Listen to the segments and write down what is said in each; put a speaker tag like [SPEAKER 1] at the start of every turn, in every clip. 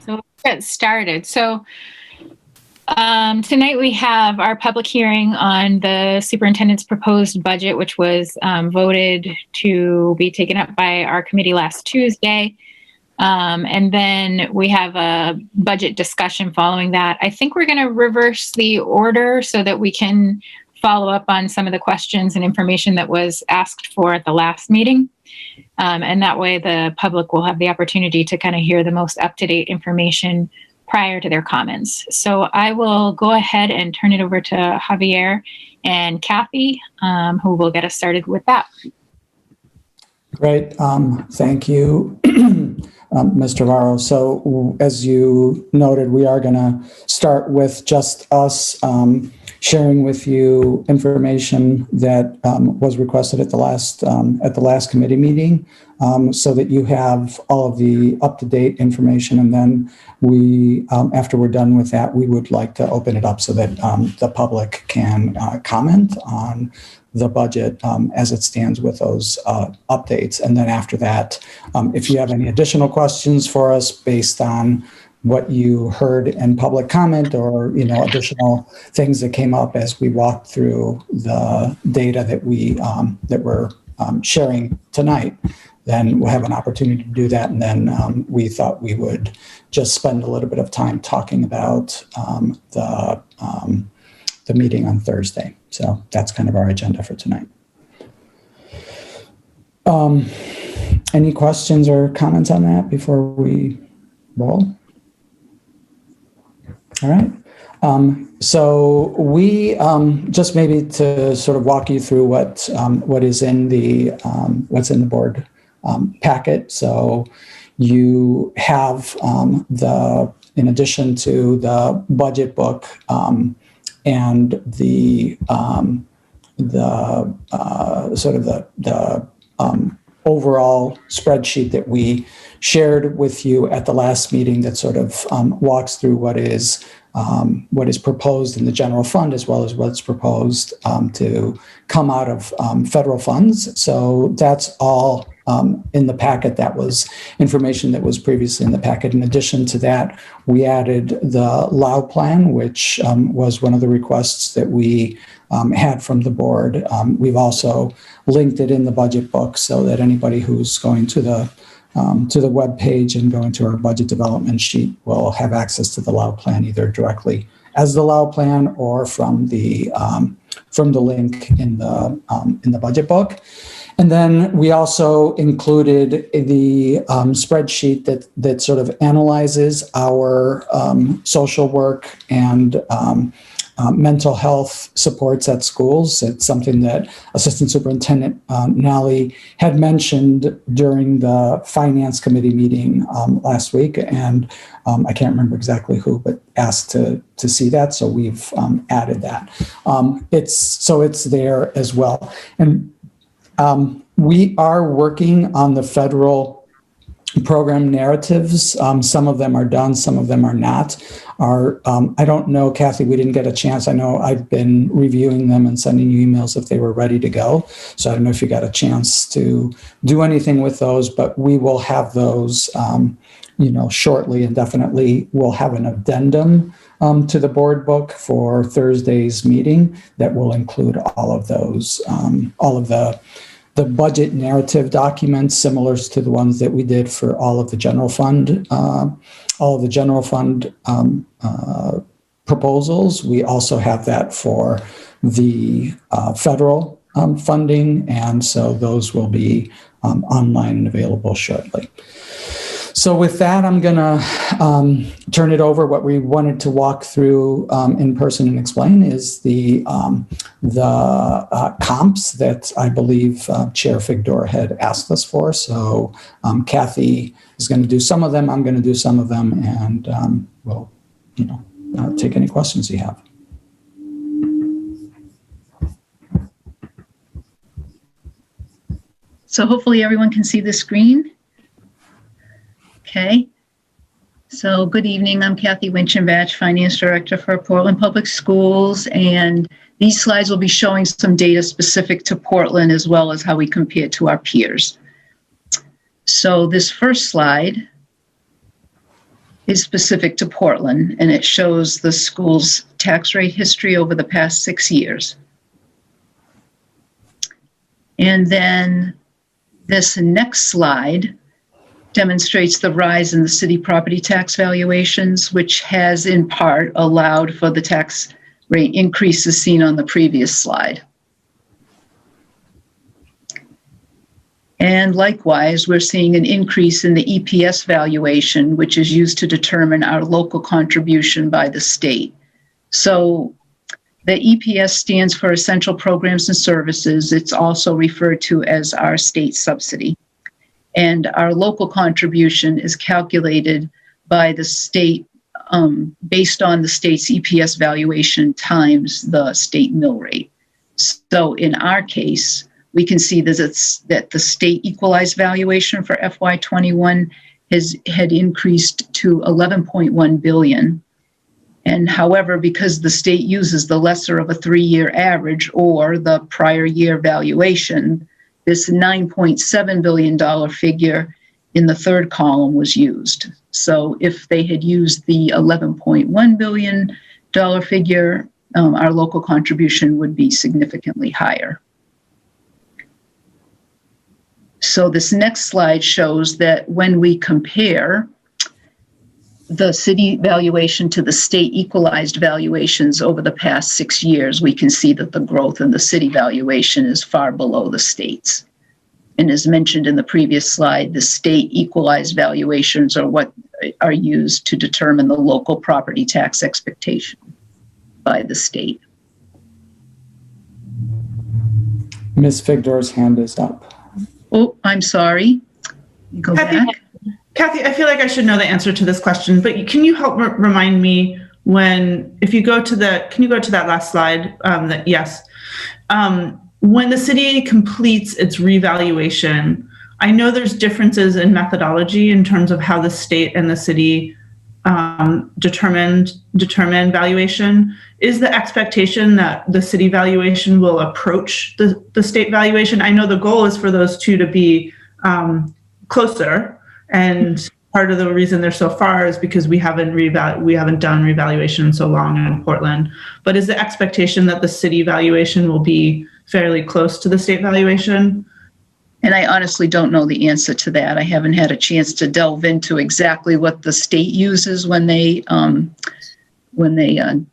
[SPEAKER 1] So let's get started. Tonight we have our public hearing on the superintendent's proposed budget, which was voted to be taken up by our committee last Tuesday. And then we have a budget discussion following that. I think we're going to reverse the order so that we can follow up on some of the questions and information that was asked for at the last meeting. And that way the public will have the opportunity to kind of hear the most up-to-date information prior to their comments. So I will go ahead and turn it over to Javier and Kathy, who will get us started with that.
[SPEAKER 2] Great. Thank you, Mr. Varro. So as you noted, we are going to start with just us sharing with you information that was requested at the last committee meeting, so that you have all of the up-to-date information. And then we, after we're done with that, we would like to open it up so that the public can comment on the budget as it stands with those updates. And then after that, if you have any additional questions for us based on what you heard in public comment, or additional things that came up as we walked through the data that we're sharing tonight, then we'll have an opportunity to do that. And then we thought we would just spend a little bit of time talking about the meeting on Thursday. So that's kind of our agenda for tonight. Any questions or comments on that before we roll? All right. So we just maybe to sort of walk you through what is in the what's in the board packet. So you have in addition to the budget book and the sort of the overall spreadsheet that we shared with you at the last meeting that sort of walks through what is proposed in the general fund, as well as what's proposed to come out of federal funds. So that's all in the packet. That was information that was previously in the packet. In addition to that, we added the LAU plan, which was one of the requests that we had from the board. We've also linked it in the budget book so that anybody who's going to the web page and going to our budget development sheet will have access to the LAU plan either directly as the LAU plan or from the link in the budget book. And then we also included the spreadsheet that sort of analyzes our social work and mental health supports at schools. It's something that Assistant Superintendent Nally had mentioned during the Finance Committee meeting last week, and I can't remember exactly who, but asked to see that. So we've added that. It's there as well. And we are working on the federal program narratives. Some of them are done, some of them are not. I don't know, Kathy, we didn't get a chance. I know I've been reviewing them and sending you emails if they were ready to go. So I don't know if you got a chance to do anything with those, but we will have those, shortly, and definitely we'll have an addendum to the board book for Thursday's meeting that will include all of those, all of the budget narrative documents, similar to the ones that we did for all of the general fund, proposals. We also have that for the federal funding, and so those will be online and available shortly. So with that, I'm going to turn it over. What we wanted to walk through in person and explain is the comps that I believe Chair Figdor had asked us for. So Kathy is going to do some of them. I'm going to do some of them, and we'll take any questions you have.
[SPEAKER 3] So hopefully everyone can see the screen. Okay, so good evening. I'm Kathy Winchenbach, Finance Director for Portland Public Schools, and these slides will be showing some data specific to Portland as well as how we compare to our peers. So this first slide is specific to Portland, and it shows the school's tax rate history over the past 6 years. And then this next slide demonstrates the rise in the city property tax valuations, which has in part allowed for the tax rate increases seen on the previous slide. And likewise, we're seeing an increase in the EPS valuation, which is used to determine our local contribution by the state. So the EPS stands for Essential Programs and Services. It's also referred to as our state subsidy. And our local contribution is calculated by the state based on the state's EPS valuation times the state mill rate. So in our case, we can see that the state equalized valuation for FY21 had increased to $11.1 billion. And however, because the state uses the lesser of a 3-year average or the prior year valuation, this $9.7 billion figure in the third column was used. So if they had used the $11.1 billion figure, our local contribution would be significantly higher. So this next slide shows that when we compare the city valuation to the state equalized valuations over the past 6 years, we can see that the growth in the city valuation is far below the state's. And as mentioned in the previous slide, the state equalized valuations are what are used to determine the local property tax expectation by the state.
[SPEAKER 2] Ms. Figdor's hand is up.
[SPEAKER 3] Oh, I'm sorry. Go back.
[SPEAKER 4] Kathy, I feel like I should know the answer to this question, but can you help remind me if you go to can you go to that last slide? Yes. When the city completes its revaluation, I know there's differences in methodology in terms of how the state and the city determine valuation. Is the expectation that the city valuation will approach the state valuation? I know the goal is for those two to be closer, and part of the reason they're so far is because we haven't done revaluation in so long in Portland. But is the expectation that the city valuation will be fairly close to the state valuation?
[SPEAKER 3] And I honestly don't know the answer to that. I haven't had a chance to delve into exactly what the state uses when they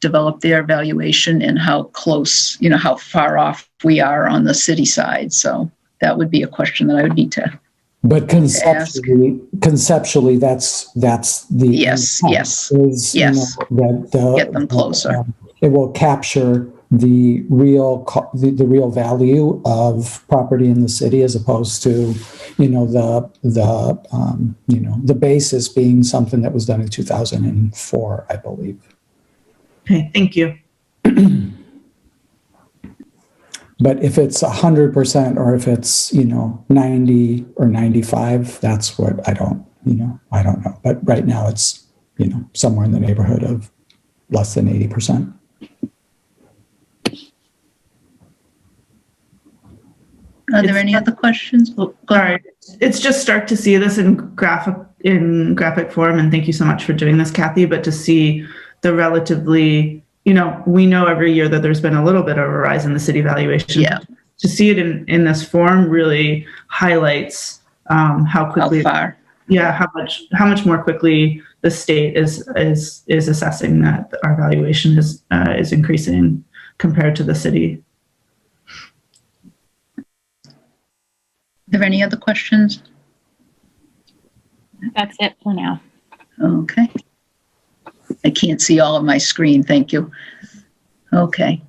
[SPEAKER 3] develop their valuation and how close, how far off we are on the city side. So that would be a question that I would need to
[SPEAKER 2] But conceptually, that's the
[SPEAKER 3] yes.
[SPEAKER 2] Get
[SPEAKER 3] them closer.
[SPEAKER 2] It will capture the real value of property in the city, as opposed to the basis being something that was done in 2004, I believe.
[SPEAKER 4] Okay, thank you.
[SPEAKER 2] But if it's 100% or if it's 90 or 95, that's what I don't know. But right now it's somewhere in the neighborhood of less than 80%.
[SPEAKER 3] Are there any other questions?
[SPEAKER 4] Sorry, it's just start to see this in graphic form, and thank you so much for doing this, Kathy. But to see the relatively, we know every year that there's been a little bit of a rise in the city valuation.
[SPEAKER 3] Yeah.
[SPEAKER 4] To see it in this form really highlights how quickly,
[SPEAKER 3] how far,
[SPEAKER 4] how much more quickly the state is assessing that our valuation is increasing compared to the city.
[SPEAKER 3] Are there any other questions?
[SPEAKER 1] That's it for now.
[SPEAKER 3] Okay. I can't see all of my screen. Thank you. Okay.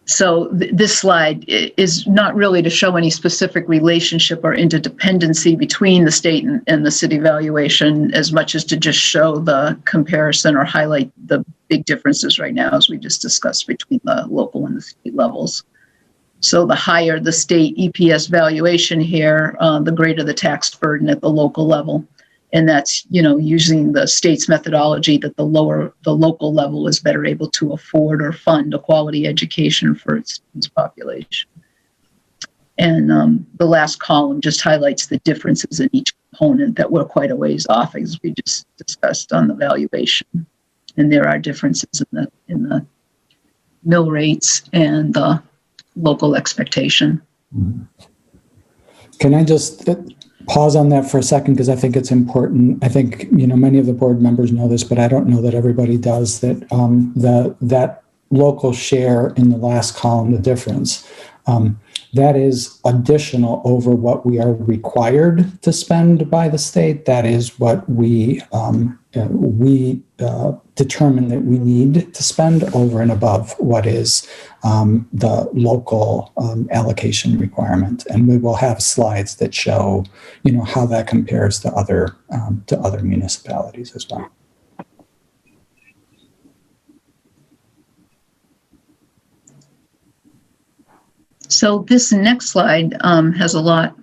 [SPEAKER 3] So this slide is not really to show any specific relationship or interdependency between the state and the city valuation, as much as to just show the comparison or highlight the big differences right now, as we just discussed, between the local and the state levels. So the higher the state EPS valuation here, the greater the tax burden at the local level. And that's, using the state's methodology that the local level is better able to afford or fund a quality education for its population. And the last column just highlights the differences in each component that we're quite a ways off, as we just discussed on the valuation. And there are differences in the mill rates and the local expectation.
[SPEAKER 2] Can I just pause on that for a second, because I think it's important. I think, many of the board members know this, but I don't know that everybody does, that that local share in the last column, the difference, that is additional over what we are required to spend by the state. That is what we determine that we need to spend over and above what is the local allocation requirement. And we will have slides that show, how that compares to other municipalities as well.
[SPEAKER 3] So this next slide has a lot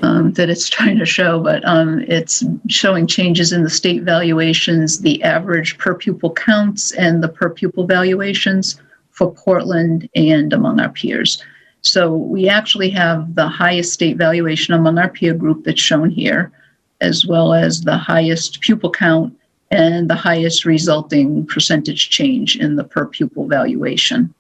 [SPEAKER 3] that it's trying to show, but it's showing changes in the state valuations, the average per pupil counts, and the per pupil valuations for Portland and among our peers. So we actually have the highest state valuation among our peer group that's shown here, as well as the highest pupil count and the highest resulting percentage change in the per pupil valuation.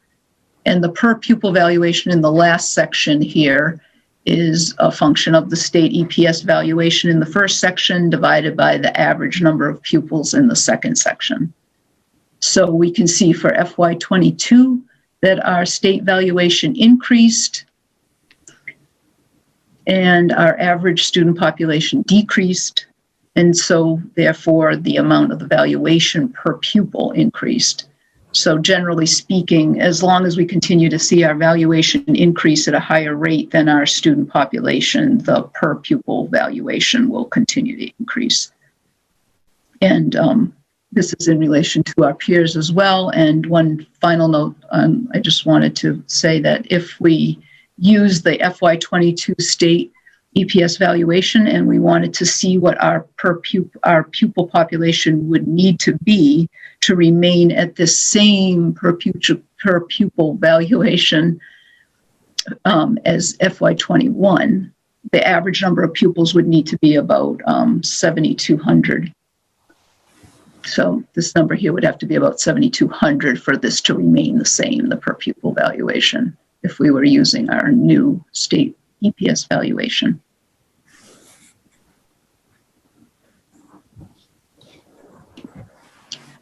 [SPEAKER 3] And the per pupil valuation in the last section here is a function of the state EPS valuation in the first section divided by the average number of pupils in the second section. So we can see for FY22 that our state valuation increased and our average student population decreased. And so therefore the amount of the valuation per pupil increased. So generally speaking, as long as we continue to see our valuation increase at a higher rate than our student population, the per pupil valuation will continue to increase. And this is in relation to our peers as well. And one final note, I just wanted to say that if we use the FY22 state EPS valuation and we wanted to see what our pupil population would need to be to remain at the same per pupil valuation as FY21, the average number of pupils would need to be about 7,200. So this number here would have to be about 7,200 for this to remain the same, the per pupil valuation, if we were using our new state EPS valuation.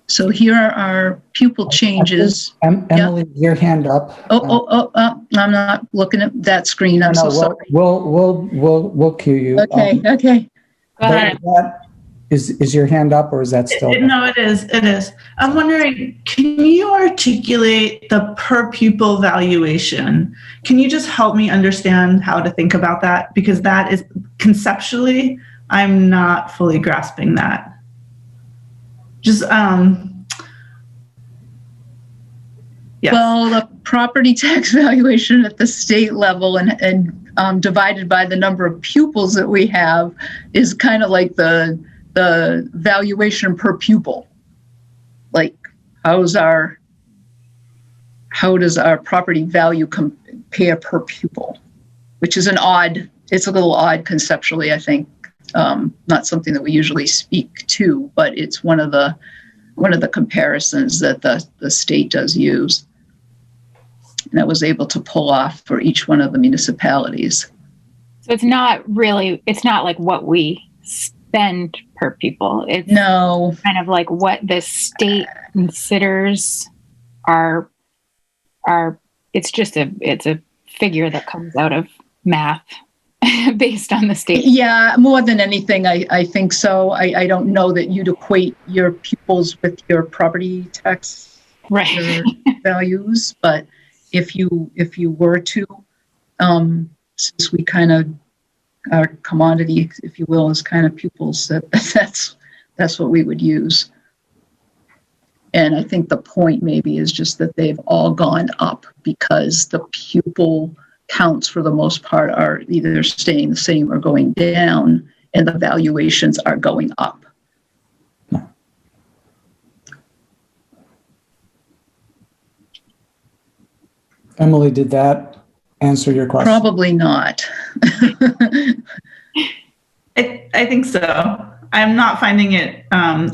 [SPEAKER 3] So here are our pupil changes.
[SPEAKER 2] Emily, your hand up.
[SPEAKER 3] I'm not looking at that screen. I'm so sorry.
[SPEAKER 2] We'll cue you.
[SPEAKER 3] Okay. Okay.
[SPEAKER 1] Go ahead.
[SPEAKER 2] Is your hand up, or is that still?
[SPEAKER 4] No, it is. It is. I'm wondering, can you articulate the per pupil valuation? Can you just help me understand how to think about that? Because that is conceptually, I'm not fully grasping that. Just, yes.
[SPEAKER 3] Well, the property tax valuation at the state level and divided by the number of pupils that we have is kind of like the valuation per pupil. Like, how does our property value compare per pupil? Which is it's a little odd conceptually, I think. Not something that we usually speak to, but it's one of the comparisons that the state does use. And I was able to pull off for each one of the municipalities.
[SPEAKER 1] So it's not like what we spend per pupil. It's
[SPEAKER 3] no,
[SPEAKER 1] kind of like what the state considers our it's a figure that comes out of math based on the state.
[SPEAKER 3] Yeah, more than anything, I think so. I don't know that you'd equate your pupils with your property tax values, but if you were to, since we kind of, our commodity, if you will, is kind of pupils, that's what we would use. And I think the point maybe is just that they've all gone up because the pupil counts for the most part are either staying the same or going down, and the valuations are going up.
[SPEAKER 2] Emily, did that answer your question?
[SPEAKER 3] Probably not.
[SPEAKER 4] I think so. I'm not finding it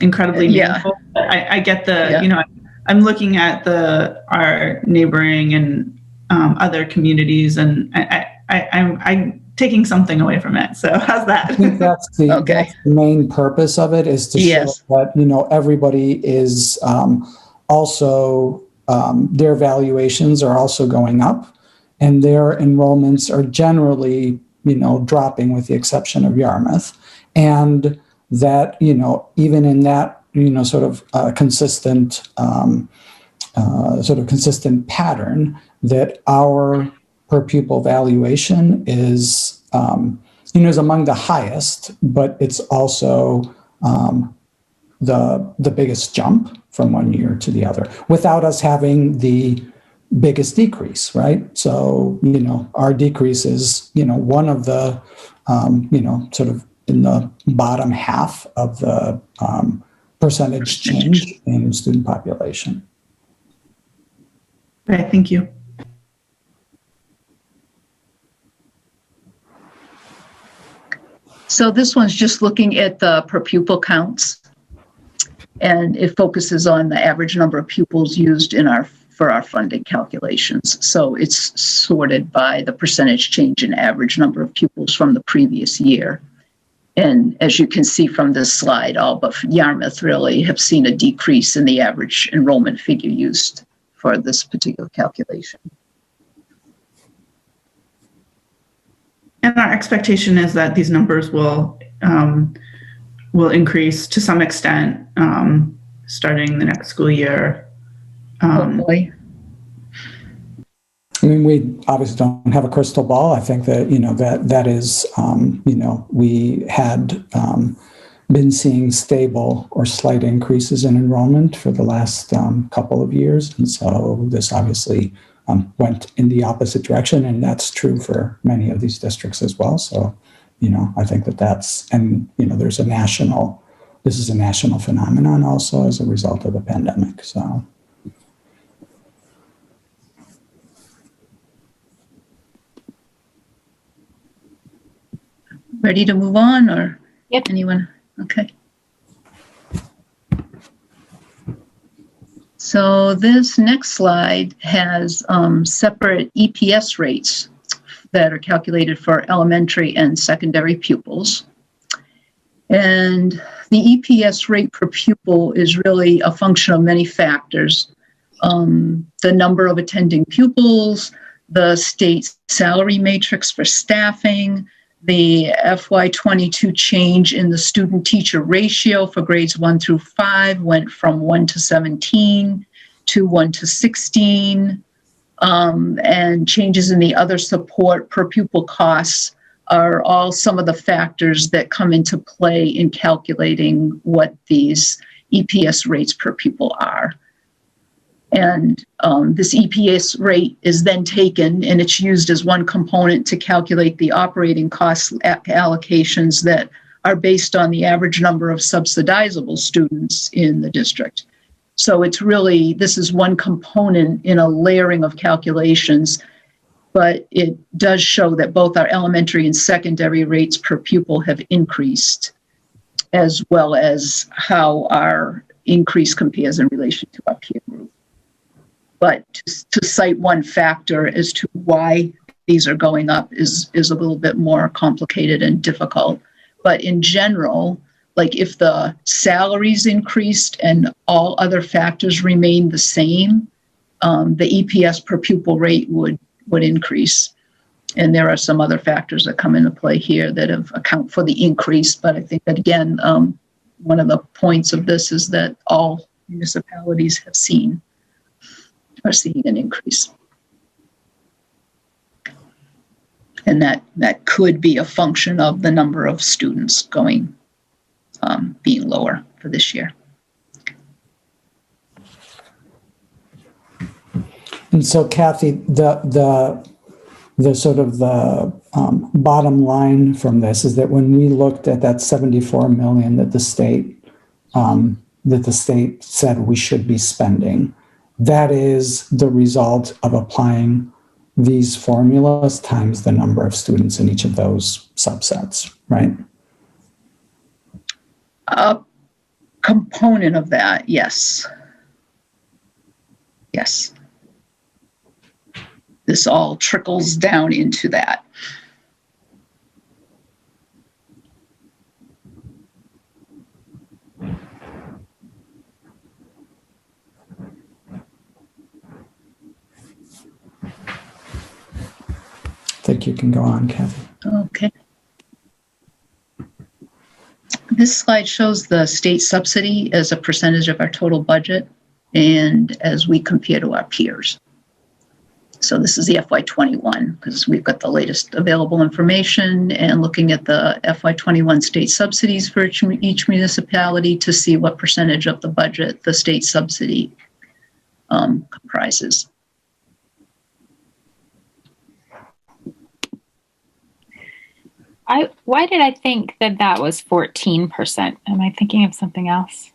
[SPEAKER 4] incredibly meaningful. I get the, you know, I'm looking at our neighboring and other communities, and I'm taking something away from it. So how's that?
[SPEAKER 2] I think that's the main purpose of it, is to show that, you know, everybody is also, their valuations are also going up, and their enrollments are generally, you know, dropping with the exception of Yarmouth. And that, you know, even in that, you know, sort of consistent pattern, that our per pupil valuation is, you know, is among the highest, but it's also the biggest jump from one year to the other, without us having the biggest decrease, right? So, you know, our decrease is, you know, one of the, you know, sort of in the bottom half of the percentage change in student population.
[SPEAKER 4] Right, thank you.
[SPEAKER 3] So this one's just looking at the per pupil counts, and it focuses on the average number of pupils used for our funding calculations. So it's sorted by the percentage change in average number of pupils from the previous year. And as you can see from this slide, all but Yarmouth really have seen a decrease in the average enrollment figure used for this particular calculation.
[SPEAKER 4] And our expectation is that these numbers will increase to some extent starting the next school year.
[SPEAKER 3] Hopefully.
[SPEAKER 2] I mean, we obviously don't have a crystal ball. I think that, you know, that is, you know, we had been seeing stable or slight increases in enrollment for the last couple of years. And so this obviously went in the opposite direction, and that's true for many of these districts as well. So, you know, I think that's, and, you know, this is a national phenomenon also as a result of the pandemic, so.
[SPEAKER 3] Ready to move on, or anyone? Okay. So this next slide has separate EPS rates that are calculated for elementary and secondary pupils. And the EPS rate per pupil is really a function of many factors. The number of attending pupils, the state salary matrix for staffing, the FY22 change in the student-teacher ratio for grades 1 through 5 went from 1 to 17 to 1 to 16, and changes in the other support per pupil costs are all some of the factors that come into play in calculating what these EPS rates per pupil are. And this EPS rate is then taken, and it's used as one component to calculate the operating cost allocations that are based on the average number of subsidizable students in the district. So it's really, this is one component in a layering of calculations, but it does show that both our elementary and secondary rates per pupil have increased, as well as how our increase compares in relation to our peer group. But to cite one factor as to why these are going up is a little bit more complicated and difficult. But in general, like if the salaries increased and all other factors remained the same, the EPS per pupil rate would increase. And there are some other factors that come into play here that have account for the increase. But I think that, again, one of the points of this is that all municipalities are seeing an increase. And that could be a function of the number of students being lower for this year.
[SPEAKER 2] And so, Kathy, the sort of the bottom line from this is that when we looked at that 74 million that the state said we should be spending, that is the result of applying these formulas times the number of students in each of those subsets, right?
[SPEAKER 3] A component of that, yes. Yes. This all trickles down into that.
[SPEAKER 2] I think you can go on, Kathy.
[SPEAKER 3] Okay. This slide shows the state subsidy as a percentage of our total budget and as we compare to our peers. So this is the FY21 because we've got the latest available information and looking at the FY21 state subsidies for each municipality to see what percentage of the budget the state subsidy comprises.
[SPEAKER 1] Why did I think that that was 14%? Am I thinking of something else?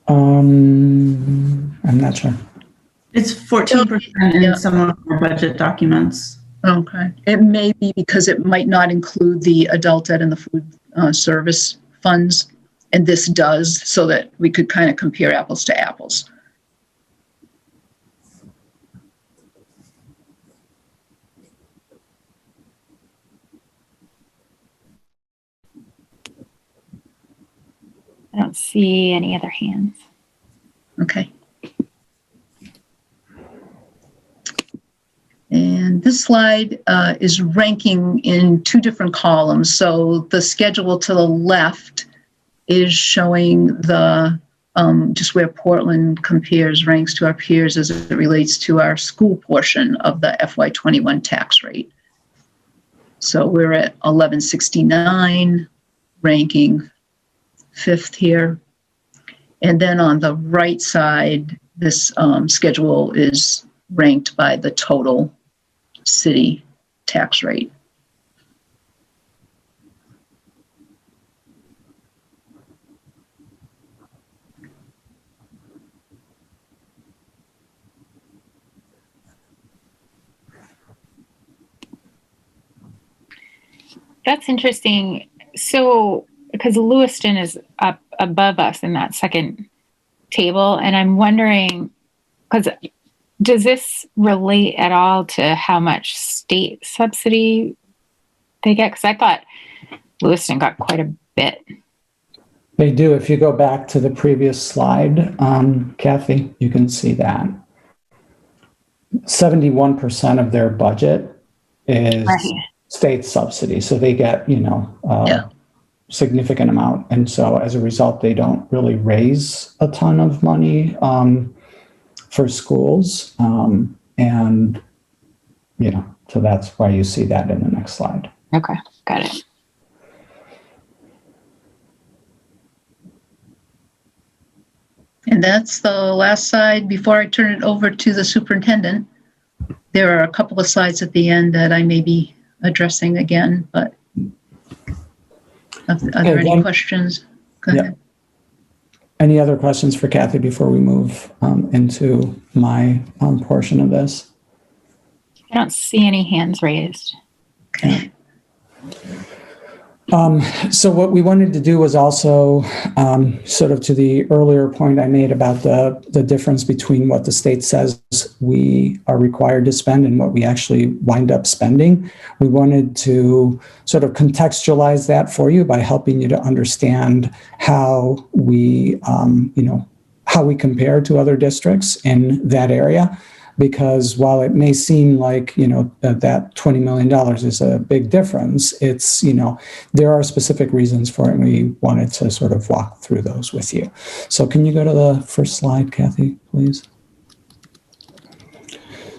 [SPEAKER 2] I'm not sure.
[SPEAKER 4] It's 14% in some of our budget documents.
[SPEAKER 3] Okay. It may be because it might not include the adult ed and the food service funds, and this does, so that we could kind of compare apples to apples.
[SPEAKER 1] I don't see any other hands.
[SPEAKER 3] Okay. And this slide is ranking in two different columns. So the schedule to the left is showing the just where Portland ranks to our peers as it relates to our school portion of the FY21 tax rate. So we're at 1169, ranking 5th here. And then on the right side, this schedule is ranked by the total city tax rate.
[SPEAKER 1] That's interesting. So, because Lewiston is up above us in that second table, and I'm wondering, because does this relate at all to how much state subsidy they get? Because I thought Lewiston got quite a bit.
[SPEAKER 2] They do. If you go back to the previous slide, Kathy, you can see that 71% of their budget is state subsidy. So they get, significant amount. And so as a result, they don't really raise a ton of money for schools. So that's why you see that in the next slide.
[SPEAKER 1] Okay, got it.
[SPEAKER 3] And that's the last slide before I turn it over to the superintendent. There are a couple of slides at the end that I may be addressing again, but are there any questions? Go ahead.
[SPEAKER 2] Any other questions for Kathy before we move into my portion of this?
[SPEAKER 1] I don't see any hands raised.
[SPEAKER 3] Okay.
[SPEAKER 2] So what we wanted to do was also sort of to the earlier point I made about the difference between what the state says we are required to spend and what we actually wind up spending. We wanted to sort of contextualize that for you by helping you to understand how we, how we compare to other districts in that area. Because while it may seem like, that $20 million is a big difference, it's, there are specific reasons for it. And we wanted to sort of walk through those with you. So can you go to the first slide, Kathy, please?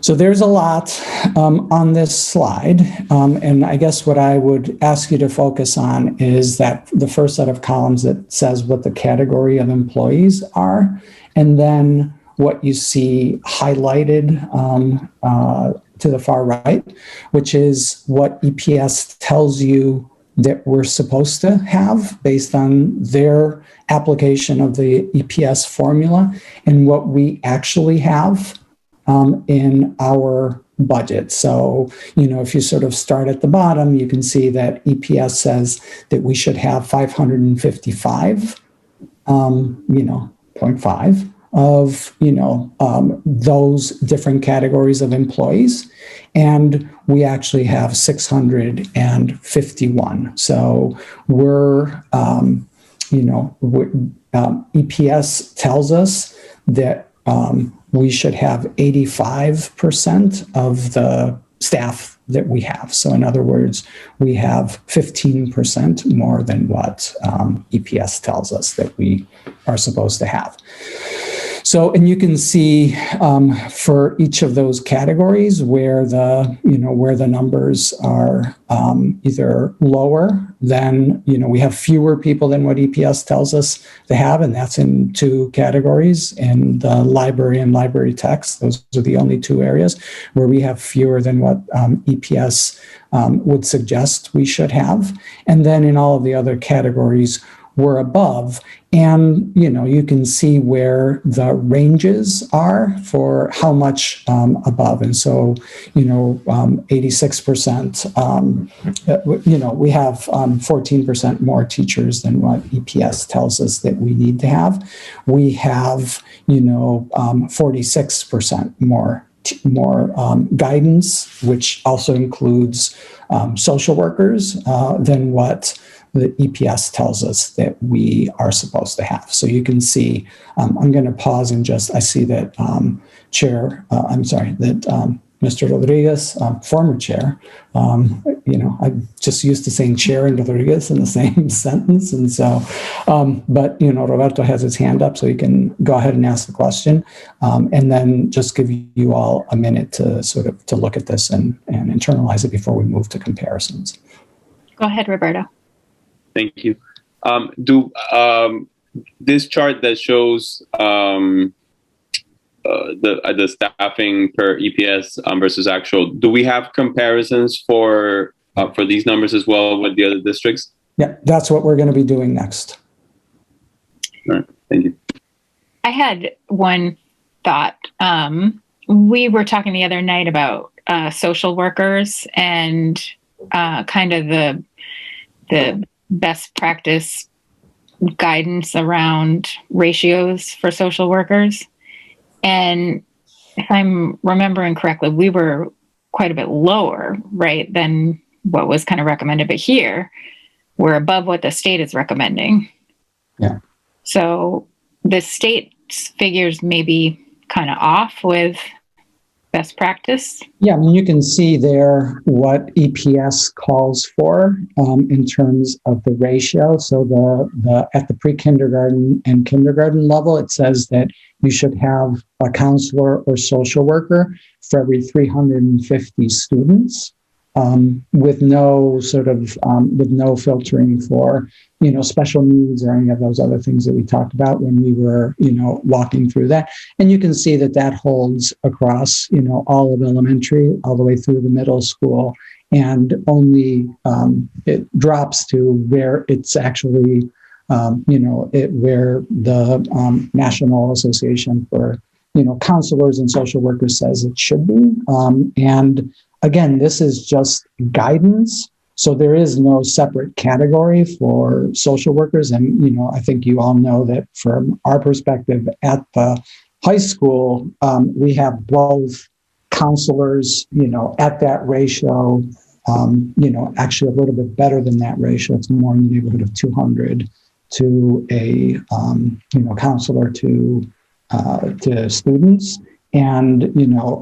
[SPEAKER 2] So there's a lot on this slide. And I guess what I would ask you to focus on is that the first set of columns that says what the category of employees are, and then what you see highlighted to the far right, which is what EPS tells you that we're supposed to have based on their application of the EPS formula and what we actually have in our budget. So, if you sort of start at the bottom, you can see that EPS says that we should have 555, 0.5 of, those different categories of employees. And we actually have 651. So we're, EPS tells us that we should have 85% of the staff that we have. So in other words, we have 15% more than what EPS tells us that we are supposed to have. So, and you can see for each of those categories where the numbers are either lower than, we have fewer people than what EPS tells us to have, and that's in two categories. In the library and library text, those are the only two areas where we have fewer than what EPS would suggest we should have. And then in all of the other categories, we're above. And, you can see where the ranges are for how much above. And so, 86%, we have 14% more teachers than what EPS tells us that we need to have. We have, 46% more guidance, which also includes social workers, than what the EPS tells us that we are supposed to have. So you can see, I'm going to pause and I see that Mr. Rodriguez, former chair, I'm just used to saying chair and Rodriguez in the same sentence. And so, but, Roberto has his hand up, so he can go ahead and ask the question. And then just give you all a minute to to look at this and internalize it before we move to comparisons.
[SPEAKER 1] Go ahead, Roberto.
[SPEAKER 5] Thank you. This chart that shows the staffing per EPS versus actual, do we have comparisons for these numbers as well with the other districts?
[SPEAKER 2] Yeah, that's what we're going to be doing next.
[SPEAKER 5] All right, thank you.
[SPEAKER 1] I had one thought. We were talking the other night about social workers and kind of the best practice guidance around ratios for social workers. And if I'm remembering correctly, we were quite a bit lower, right, than what was kind of recommended. But here, we're above what the state is recommending.
[SPEAKER 2] Yeah.
[SPEAKER 1] So the state's figures may be kind of off with best practice.
[SPEAKER 2] Yeah, I mean, you can see there what EPS calls for in terms of the ratio. So the at the pre-kindergarten and kindergarten level, it says that you should have a counselor or social worker for every 350 students, with no with no filtering for special needs or any of those other things that we talked about when we were walking through that. And you can see that holds across all of elementary all the way through the middle school, and only it drops to where it's actually where the National Association for counselors and social workers says it should be. And again, this is just guidance. So there is no separate category for social workers. And, I think you all know that from our perspective at the high school, we have both counselors, at that ratio, actually a little bit better than that ratio. It's more in the neighborhood of 200 to a, counselor to students. And,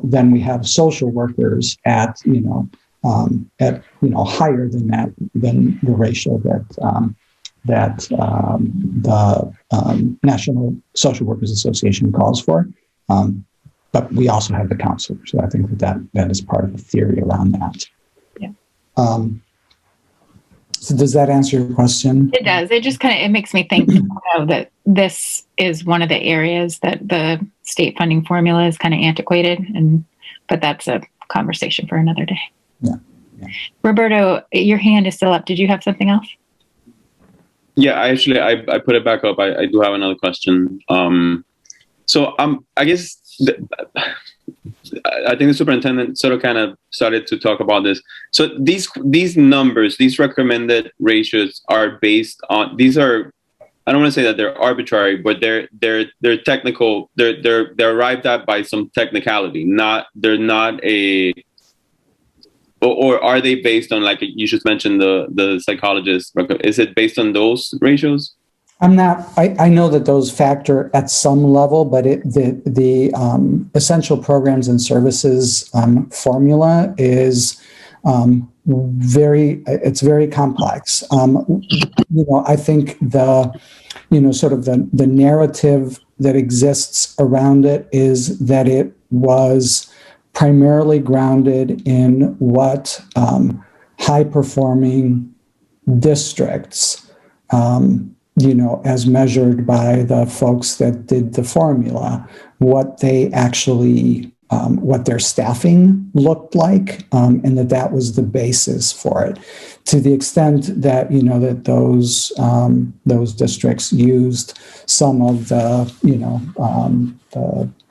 [SPEAKER 2] then we have social workers at higher than that, than the ratio that the National Social Workers Association calls for. But we also have the counselors. So I think that is part of the theory around that.
[SPEAKER 1] Yeah.
[SPEAKER 2] So does that answer your question?
[SPEAKER 1] It does. It just it makes me think that this is one of the areas that the state funding formula is kind of antiquated, but that's a conversation for another day.
[SPEAKER 2] Yeah.
[SPEAKER 1] Roberto, your hand is still up. Did you have something else?
[SPEAKER 5] Yeah, I put it back up. I do have another question. I guess I think the superintendent sort of kind of started to talk about this. So these numbers, these recommended ratios are based on, these are, I don't want to say that they're arbitrary, but they're technical. They're arrived at by some technicality. They're not a, or are they based on, like you just mentioned, the psychologist? Is it based on those ratios?
[SPEAKER 2] I'm not. I know that those factor at some level, but the essential programs and services formula is very complex. I think sort of the narrative that exists around it is that it was primarily grounded in what high performing districts, as measured by the folks that did the formula, what they actually, what their staffing looked like, and that was the basis for it. To the extent that, that those districts used some of the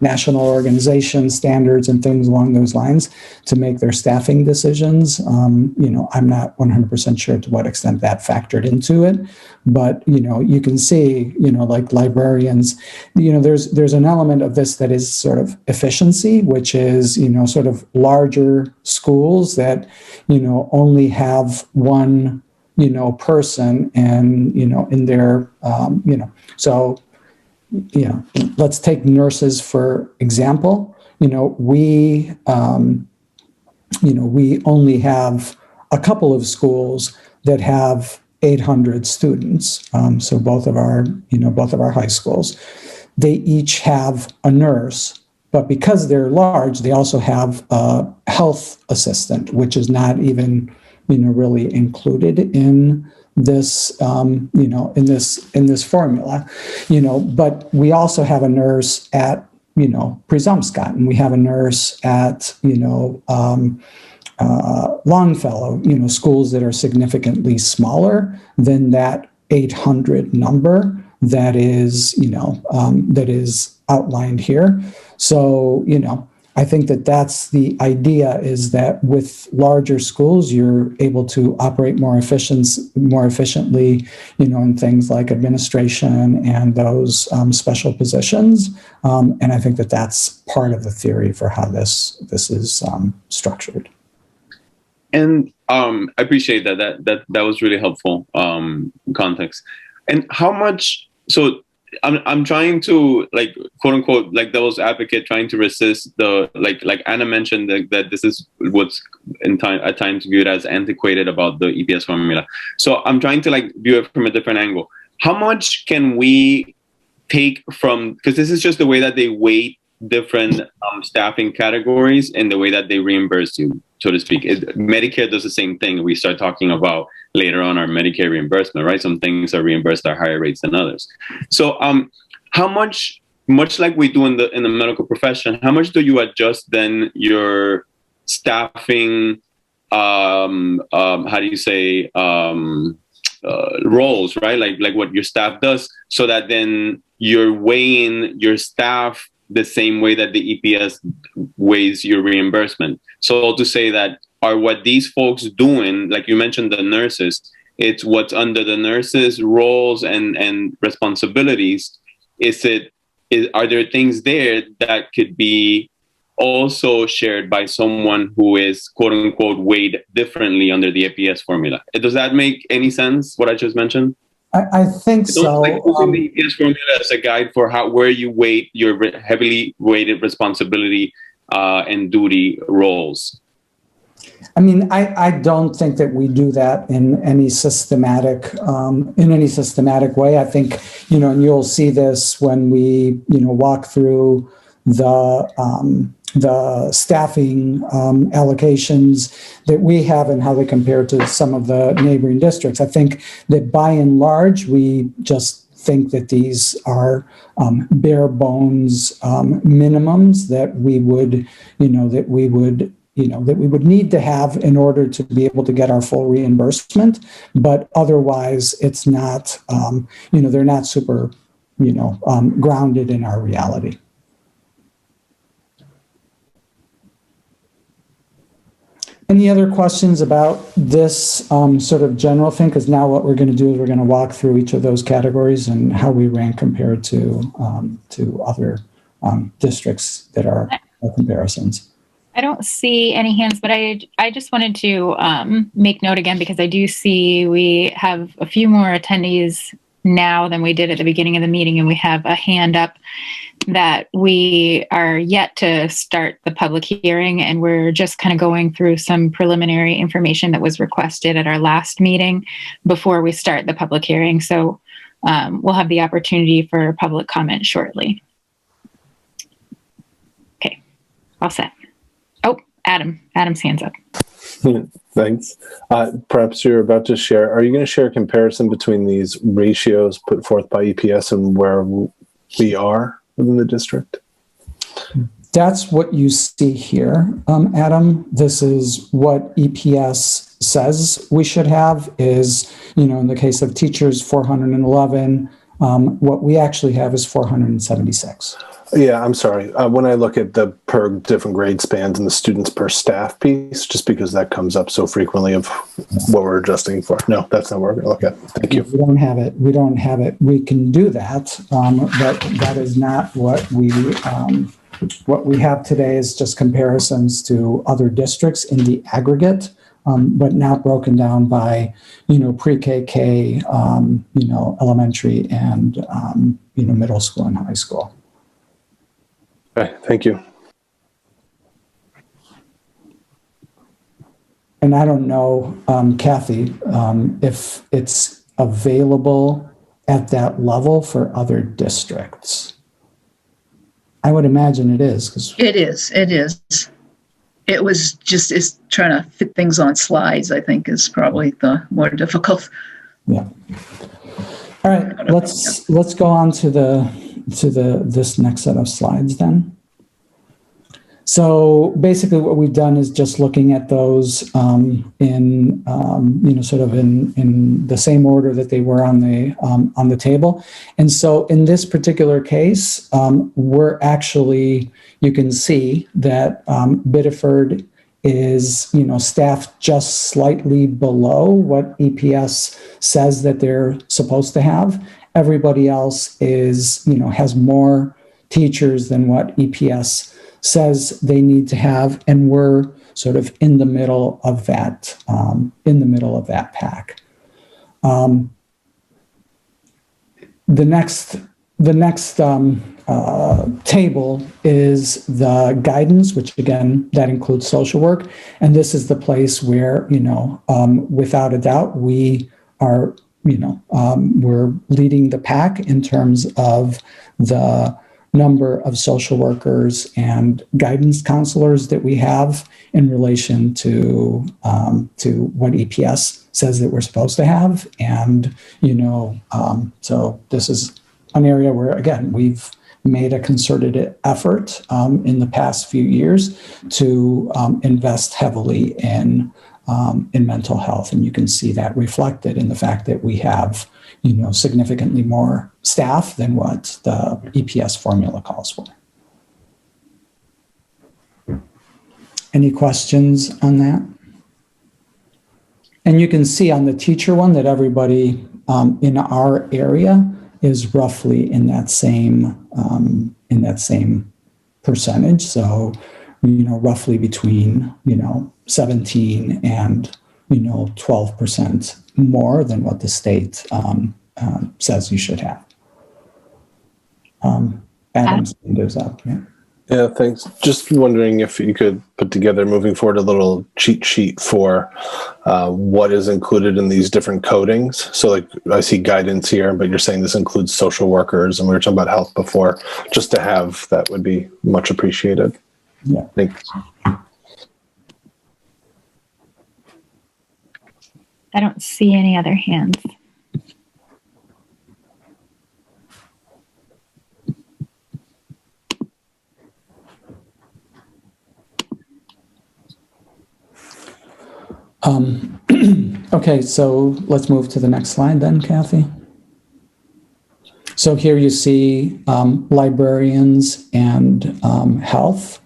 [SPEAKER 2] national organization standards and things along those lines to make their staffing decisions. I'm not 100% sure to what extent that factored into it, but, you can see, like librarians, there's an element of this that is sort of efficiency, which is, sort of larger schools that, only have one, person and, in their, so, let's take nurses for example. We only have a couple of schools that have 800 students. So both of our high schools, they each have a nurse, but because they're large, they also have a health assistant, which is not even, really included in this, in this formula, but we also have a nurse at, Presumpscot, and we have a nurse at, Longfellow, schools that are significantly smaller than that 800 number that is, that is outlined here. So, I think that that's the idea, is that with larger schools, you're able to operate more efficiently, in things like administration and those special positions. And I think that that's part of the theory for how this is structured.
[SPEAKER 5] And I appreciate that was really helpful context. And how much, so I'm trying to, like, quote unquote, like devil's advocate, trying to resist the, like Anna mentioned that this is what's at times viewed as antiquated about the EPS formula. So I'm trying to view it from a different angle. How much can we take from, because this is just the way that they weight different staffing categories and the way that they reimburse you, so to speak. Medicare does the same thing. We start talking about later on our Medicare reimbursement, right? Some things are reimbursed at higher rates than others. So how much like we do in the medical profession, how much do you adjust then your staffing, how do you say, roles, right? Like what your staff does, so that then you're weighing your staff the same way that the EPS weighs your reimbursement. So to say that, are what these folks doing, like you mentioned the nurses, it's what's under the nurses' roles and responsibilities. Are there things there that could be also shared by someone who is, quote unquote, weighed differently under the EPS formula? Does that make any sense, what I just mentioned?
[SPEAKER 2] I think so.
[SPEAKER 5] Like using the EPS formula as a guide for where you weight your heavily weighted responsibility and duty roles.
[SPEAKER 2] I mean, I don't think that we do that in any systematic way. I think, and you'll see this when we, walk through the staffing allocations that we have and how they compare to some of the neighboring districts. I think that by and large, we just think that these are bare bones minimums that we would need to have in order to be able to get our full reimbursement. But otherwise, it's not, they're not super, grounded in our reality. Any other questions about this sort of general thing? Because now what we're going to do is we're going to walk through each of those categories and how we rank compared to other districts that are comparisons.
[SPEAKER 1] I don't see any hands, but I just wanted to make note again, because I do see we have a few more attendees now than we did at the beginning of the meeting, and we have a hand up that we are yet to start the public hearing, and we're just kind of going through some preliminary information that was requested at our last meeting before we start the public hearing. So we'll have the opportunity for public comment shortly. Okay, all set. Oh, Adam's hand's up.
[SPEAKER 6] Thanks. Perhaps you're about to share. Are you going to share a comparison between these ratios put forth by EPS and where we are within the district?
[SPEAKER 2] That's what you see here, Adam. This is what EPS says we should have is, in the case of teachers, 411. What we actually have is 476.
[SPEAKER 6] Yeah, I'm sorry. When I look at the per different grade spans and the students per staff piece, just because that comes up so frequently of what we're adjusting for. No, that's not what we're going to look at. Thank you.
[SPEAKER 2] We don't have it. We can do that, but that is not what we have today is just comparisons to other districts in the aggregate, but not broken down by, pre-KK, elementary and, middle school and high school.
[SPEAKER 6] Okay, thank you.
[SPEAKER 2] And I don't know, Kathy, if it's available at that level for other districts. I would imagine it is.
[SPEAKER 3] It is. It was just trying to fit things on slides, I think, is probably the more difficult.
[SPEAKER 2] Yeah. All right, let's go on to this next set of slides then. So basically what we've done is just looking at those in the same order that they were on the table. And so in this particular case, we're actually, you can see that Biddeford is, staffed just slightly below what EPS says that they're supposed to have. Everybody else is, has more teachers than what EPS says they need to have, and we're sort of in the middle of that, pack. The next table is the guidance, which again, that includes social work. And this is the place where, without a doubt, we are, we're leading the pack in terms of the number of social workers and guidance counselors that we have in relation to what EPS says that we're supposed to have. And, so this is an area where, again, we've made a concerted effort in the past few years to invest heavily in mental health. And you can see that reflected in the fact that we have, significantly more staff than what the EPS formula calls for. Any questions on that? And you can see on the teacher one that everybody in our area is roughly in that same percentage. So, roughly between 17 and 12% more than what the state says you should have. Adam's hand is up. Yeah.
[SPEAKER 6] Yeah, thanks. Just wondering if you could put together, moving forward, a little cheat sheet for what is included in these different codings. So like I see guidance here, but you're saying this includes social workers, and we were talking about health before. Just to have that would be much appreciated.
[SPEAKER 2] Yeah.
[SPEAKER 6] Thanks.
[SPEAKER 1] I don't see any other hands.
[SPEAKER 2] Okay, so let's move to the next slide then, Kathy. So here you see librarians and health.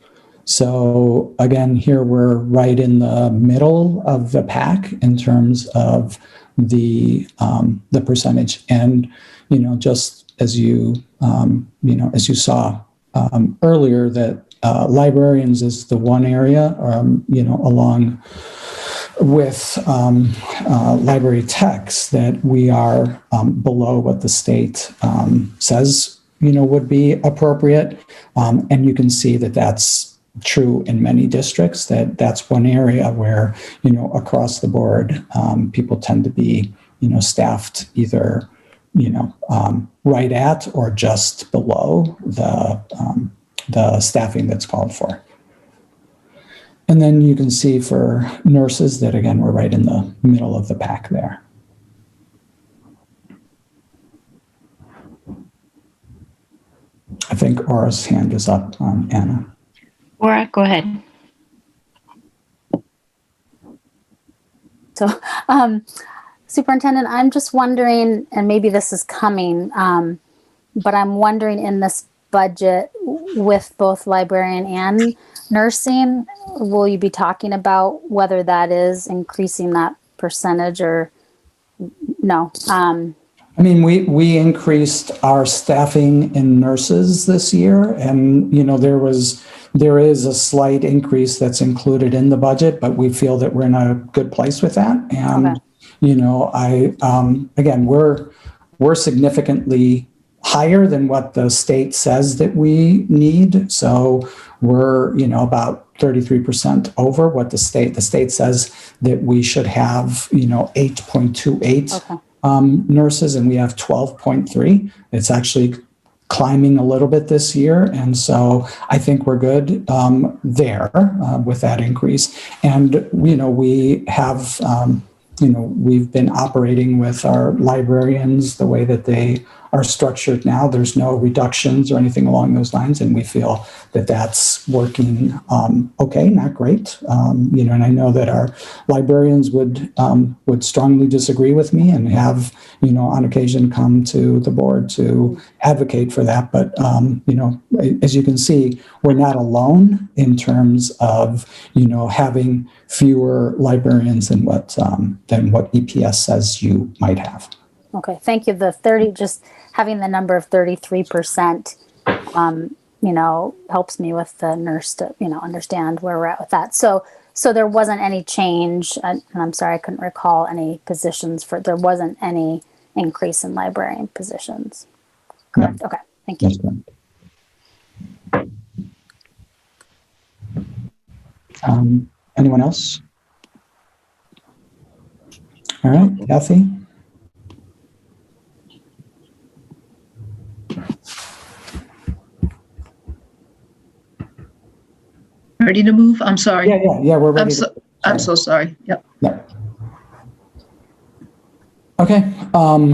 [SPEAKER 2] So again, here we're right in the middle of the pack in terms of the percentage. And, just as as you saw earlier, that librarians is the one area, along with library techs, that we are below what the state says, would be appropriate. And you can see that that's true in many districts, that's one area where, across the board, people tend to be, staffed either, right at or just below the staffing that's called for. And then you can see for nurses that, again, we're right in the middle of the pack there. I think Aura's hand is up, Anna.
[SPEAKER 1] Aura, go ahead.
[SPEAKER 7] So, Superintendent, I'm just wondering, and maybe this is coming, but I'm wondering in this budget with both librarian and nursing, will you be talking about whether that is increasing that percentage or no?
[SPEAKER 2] I mean, we increased our staffing in nurses this year, and there is a slight increase that's included in the budget, but we feel that we're in a good place with that. And
[SPEAKER 7] Okay.
[SPEAKER 2] Again, we're significantly higher than what the state says that we need. So we're about 33% over what the state says that we should have 8.28.
[SPEAKER 7] Okay.
[SPEAKER 2] Nurses, and we have 12.3. It's actually climbing a little bit this year. And so I think we're good there with that increase. And, we have, we've been operating with our librarians the way that they are structured now. There's no reductions or anything along those lines. And we feel that that's working okay, not great. And I know that our librarians would strongly disagree with me and have, on occasion come to the board to advocate for that. But, as you can see, we're not alone in terms of, having fewer librarians than what EPS says you might have.
[SPEAKER 7] Okay, thank you. Just having the number of 33%, helps me with the nurse to, understand where we're at with that. So there wasn't any change, and I'm sorry, I couldn't recall any positions there wasn't any increase in librarian positions. Correct? No. Okay, thank you.
[SPEAKER 2] Anyone else? All right, Kathy?
[SPEAKER 3] Ready to move? I'm sorry.
[SPEAKER 2] Yeah, we're ready.
[SPEAKER 3] I'm so sorry. Yep.
[SPEAKER 2] Yeah. Okay,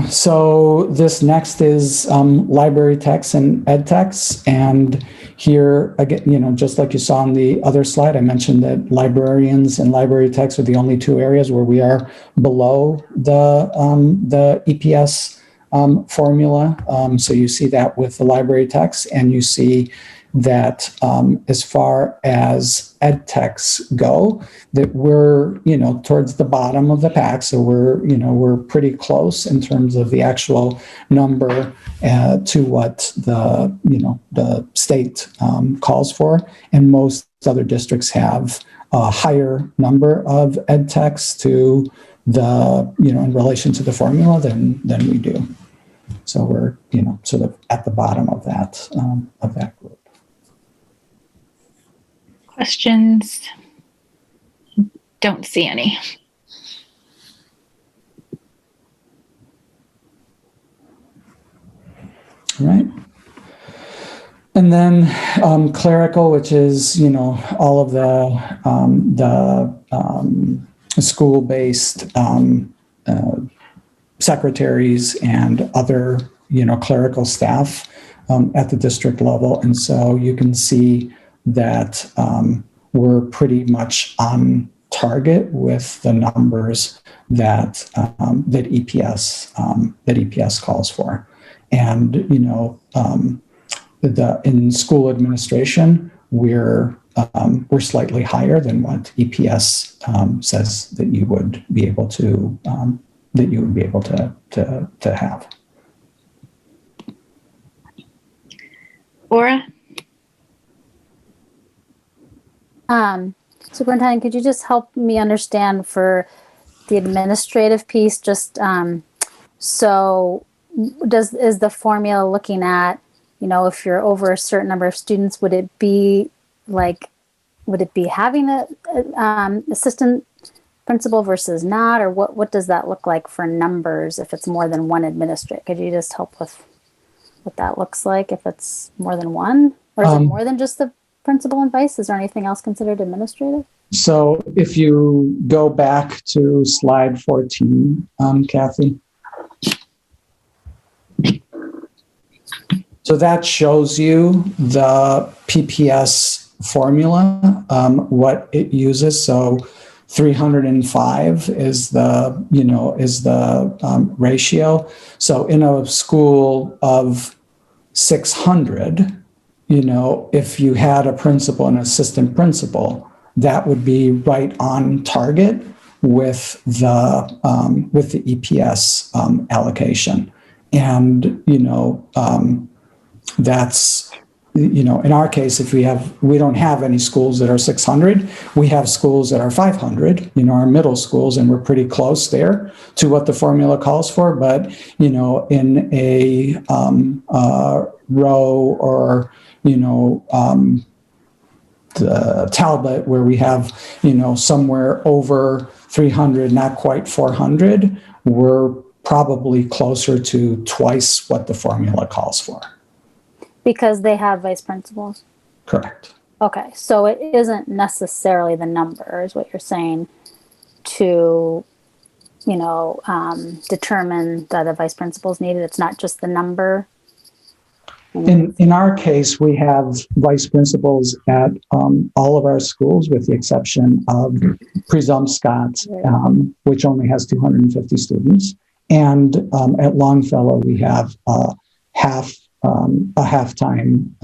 [SPEAKER 2] so this next is library techs and ed techs. And here, again, just like you saw on the other slide, I mentioned that librarians and library techs are the only two areas where we are below the EPS formula. So you see that with the library techs, and you see that as far as ed techs go, that we're, towards the bottom of the pack. So we're pretty close in terms of the actual number to what the state calls for. And most other districts have a higher number of ed techs to the, in relation to the formula than we do. So we're, sort of at the bottom of that group.
[SPEAKER 1] Questions? Don't see any.
[SPEAKER 2] All right. And then clerical, which is, all of the school-based secretaries and other, clerical staff at the district level. And so you can see that we're pretty much on target with the numbers that EPS calls for. And in school administration, we're slightly higher than what EPS says that you would be able to have.
[SPEAKER 1] Laura?
[SPEAKER 7] Superintendent, could you just help me understand for the administrative piece, just so is the formula looking at, if you're over a certain number of students, would it be having a assistant principal versus not, or what does that look like for numbers if it's more than one administrator? Could you just help with what that looks like if it's more than one, or is it more than just the principal and vice? Is there anything else considered administrative?
[SPEAKER 2] So if you go back to slide 14, Kathy. So that shows you the PPS formula, what it uses. So 305 is the ratio. So in a school of 600, if you had a principal and assistant principal, that would be right on target with the EPS allocation. And that's in our case, if we don't have any schools that are 600, we have schools that are 500, our middle schools, and we're pretty close there to what the formula calls for. But in a row or the Talbot, where we have somewhere over 300, not quite 400, we're probably closer to twice what the formula calls for.
[SPEAKER 7] Because they have vice principals?
[SPEAKER 2] Correct.
[SPEAKER 7] Okay, so it isn't necessarily the number, is what you're saying, to, determine that a vice principal is needed. It's not just the number.
[SPEAKER 2] In our case, we have vice principals at all of our schools, with the exception of Presumpscott, which only has 250 students. And at Longfellow, we have a half-time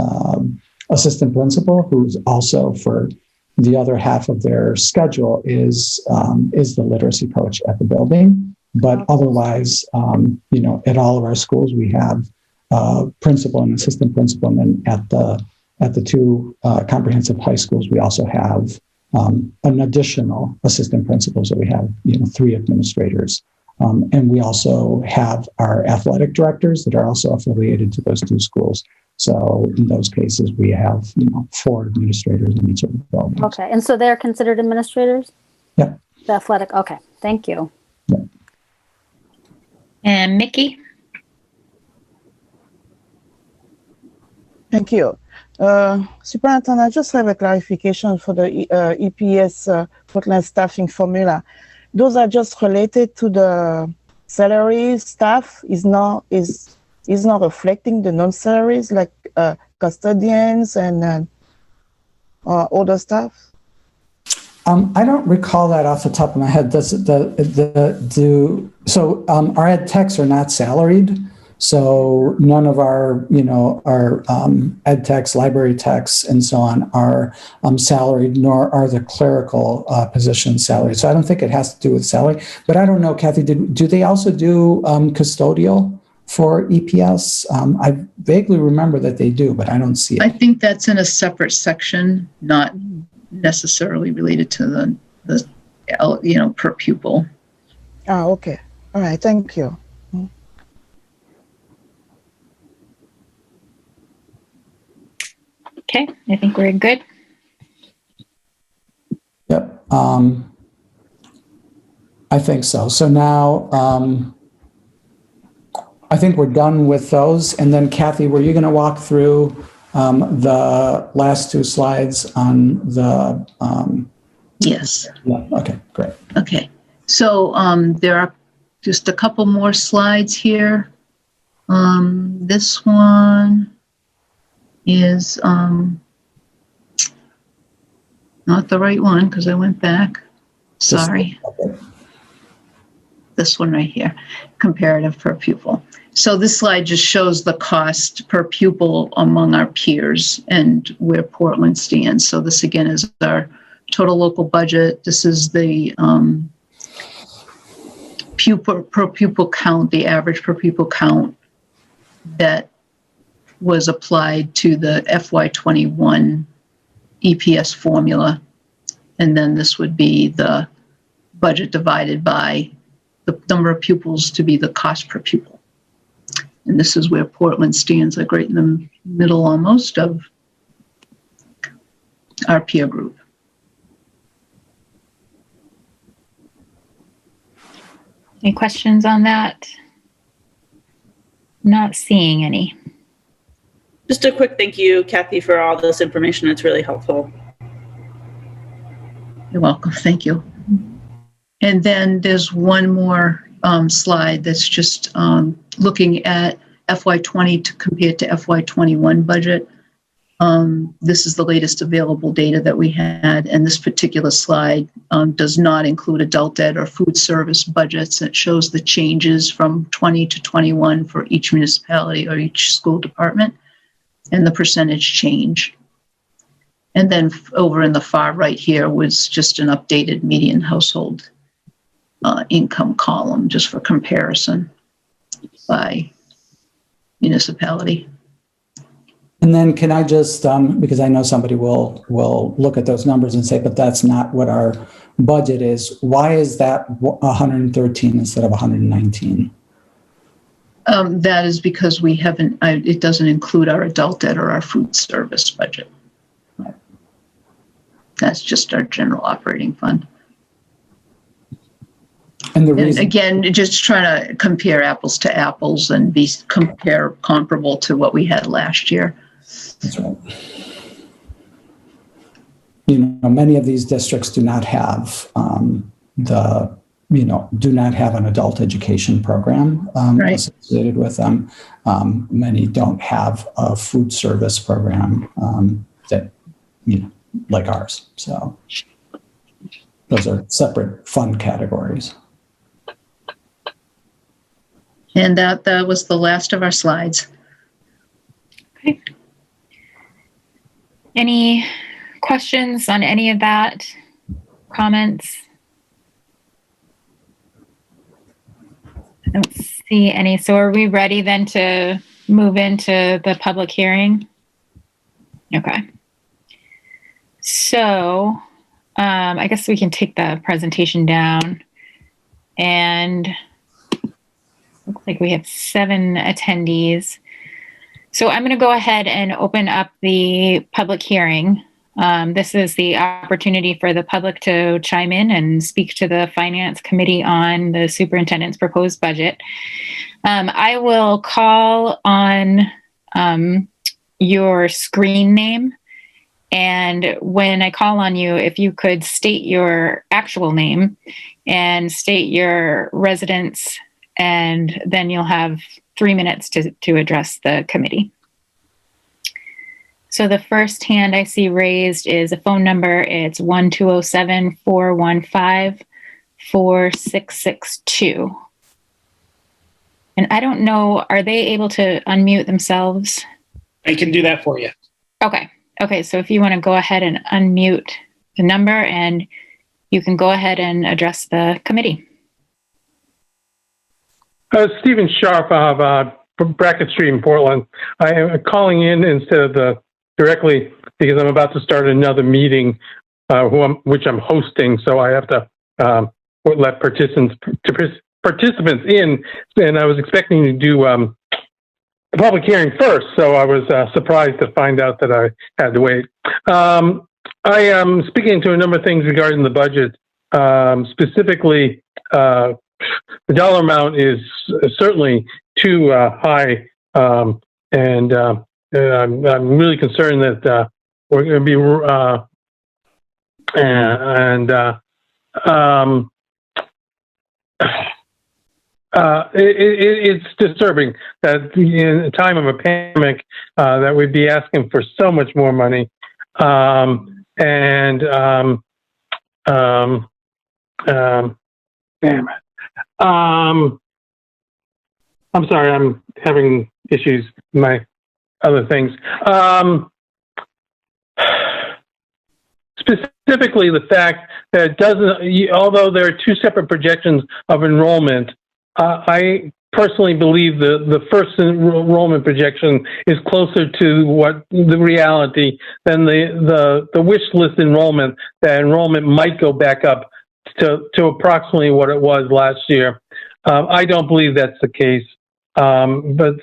[SPEAKER 2] assistant principal, who's also, for the other half of their schedule, is the literacy coach at the building. But otherwise, at all of our schools, we have principal and assistant principal. And then at the two comprehensive high schools, we also have an additional assistant principals. So we have 3 administrators. And we also have our athletic directors that are also affiliated to those 2 schools. So in those cases, we have 4 administrators in each of the buildings.
[SPEAKER 7] Okay, and so they're considered administrators?
[SPEAKER 2] Yeah.
[SPEAKER 7] The athletic. Okay, thank you.
[SPEAKER 2] Yeah.
[SPEAKER 1] And Mickey?
[SPEAKER 8] Thank you. Superintendent, I just have a clarification for the EPS Portland staffing formula. Those are just related to the salary staff, is not reflecting the non-salaries like custodians and other staff?
[SPEAKER 2] I don't recall that off the top of my head. Our ed techs are not salaried. So none of our ed techs, library techs, and so on are salaried, nor are the clerical positions salaried. So I don't think it has to do with salary. But I don't know, Kathy, do they also do custodial for EPS? I vaguely remember that they do, but I don't see it.
[SPEAKER 3] I think that's in a separate section, not necessarily related to the per pupil.
[SPEAKER 8] Oh, okay. All right. Thank you.
[SPEAKER 1] Okay, I think we're good.
[SPEAKER 2] Yep. I think so. So now I think we're done with those. And then Kathy, were you going to walk through the last 2 slides on the...
[SPEAKER 3] Yes.
[SPEAKER 2] Yeah, okay, great.
[SPEAKER 3] Okay. So there are just a couple more slides here. This one is not the right one because I went back. Sorry. this one right here, comparative per pupil. So this slide just shows the cost per pupil among our peers and where Portland stands. So this again is our total local budget. This is the pupil per pupil count, the average per pupil count that was applied to the FY21 EPS formula. And then this would be the budget divided by the number of pupils to be the cost per pupil. And this is where Portland stands, like right in the middle almost of our peer group.
[SPEAKER 1] Any questions on that? Not seeing any.
[SPEAKER 9] Just a quick thank you, Kathy, for all this information. It's really helpful.
[SPEAKER 3] You're welcome. Thank you. And then there's one more slide that's just looking at FY20 to compare to FY21 budget. This is the latest available data that we had, and this particular slide does not include adult ed or food service budgets. It shows the changes from 20 to 21 for each municipality or each school department and the percentage change. And then over in the far right here was just an updated median household income column just for comparison by municipality.
[SPEAKER 2] And then can I just, because I know somebody will look at those numbers and say, but that's not what our budget is. Why is that 113 instead of 119?
[SPEAKER 3] That is because we haven't, it doesn't include our adult ed or our food service budget. That's just our general operating fund.
[SPEAKER 2] And the reason,
[SPEAKER 3] again, just trying to compare apples to apples and be comparable to what we had last year.
[SPEAKER 2] That's right. You know, many of these districts do not have do not have an adult education program
[SPEAKER 3] right.
[SPEAKER 2] associated with them. Many don't have a food service program that, like ours. So those are separate fund categories.
[SPEAKER 3] And that was the last of our slides.
[SPEAKER 1] Okay. Any questions on any of that? Comments? I don't see any. So are we ready then to move into the public hearing? Okay. So I guess we can take the presentation down, and looks like we have 7 attendees. So I'm going to go ahead and open up the public hearing. This is the opportunity for the public to chime in and speak to the Finance Committee on the superintendent's proposed budget. I will call on your screen name. And when I call on you, if you could state your actual name and state your residence, and then you'll have 3 minutes to address the committee. So the first hand I see raised is a phone number. It's 1-207-415-4662. And I don't know, are they able to unmute themselves?
[SPEAKER 10] I can do that for you.
[SPEAKER 1] Okay. Okay, so if you want to go ahead and unmute the number, and you can go ahead and address the committee.
[SPEAKER 11] Stephen Sharp from Brackett Street in Portland. I am calling in instead of directly because I'm about to start another meeting, which I'm hosting. So I have to let participants in, and I was expecting to do the public hearing first. So I was surprised to find out that I had to wait. I am speaking to a number of things regarding the budget, specifically. The dollar amount is certainly too high, and I'm really concerned that we're going to be it's disturbing that in a time of a pandemic that we'd be asking for so much more money, damn it. I'm sorry, I'm having issues with my other things. Specifically, the fact that it doesn't, although there are two separate projections of enrollment, I personally believe the first enrollment projection is closer to what the reality than the wish list enrollment. That enrollment might go back up to approximately what it was last year. I don't believe that's the case. But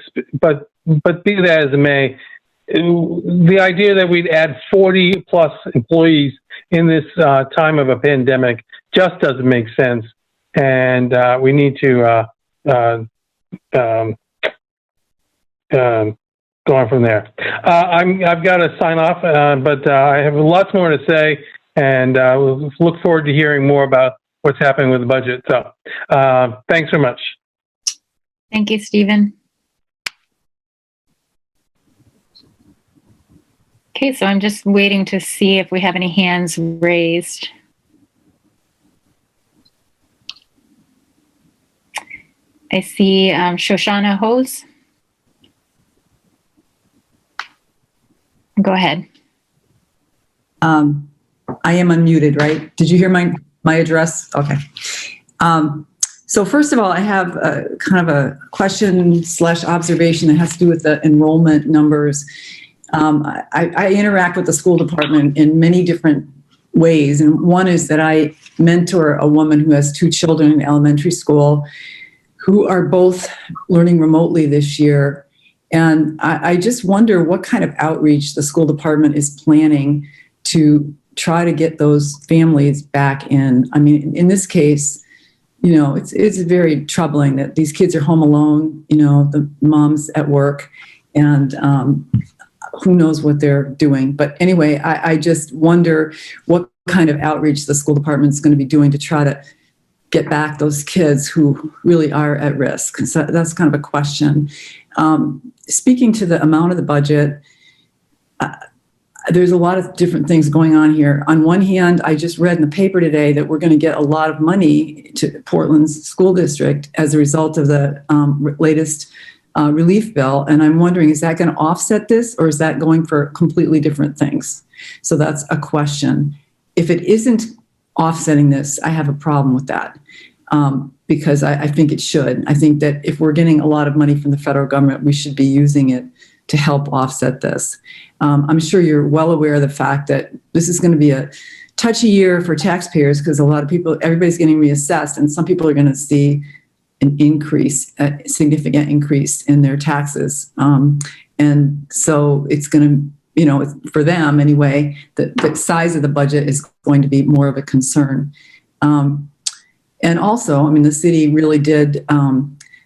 [SPEAKER 11] be that as it may, the idea that we'd add 40 plus employees in this time of a pandemic just doesn't make sense, and we need to go on from there. I've got to sign off, but I have lots more to say, and we'll look forward to hearing more about what's happening with the budget. So thanks very much.
[SPEAKER 1] Thank you, Stephen. Okay, so I'm just waiting to see if we have any hands raised. I see Shoshana Hose. Go ahead.
[SPEAKER 12] I am unmuted, right? Did you hear my address? Okay. So first of all, I have kind of a question / observation that has to do with the enrollment numbers. I interact with the school department in many different ways. And one is that I mentor a woman who has 2 children in elementary school who are both learning remotely this year. And I just wonder what kind of outreach the school department is planning to try to get those families back in. I mean, in this case, you know, it's very troubling that these kids are home alone, you know, the mom's at work, and who knows what they're doing. But anyway, I just wonder what kind of outreach the school department is going to be doing to try to get back those kids who really are at risk. So that's kind of a question. Speaking to the amount of the budget, there's a lot of different things going on here. On one hand, I just read in the paper today that we're going to get a lot of money to Portland's school district as a result of the latest relief bill. And I'm wondering, is that going to offset this, or is that going for completely different things? So that's a question. If it isn't offsetting this, I have a problem with that, because I think it should. I think that if we're getting a lot of money from the federal government, we should be using it to help offset this. I'm sure you're well aware of the fact that this is going to be a touchy year for taxpayers, because a lot of people, everybody's getting reassessed, and some people are going to see an increase, a significant increase in their taxes. And so it's going to, you know, for them anyway, the size of the budget is going to be more of a concern. And also, I mean, the city really did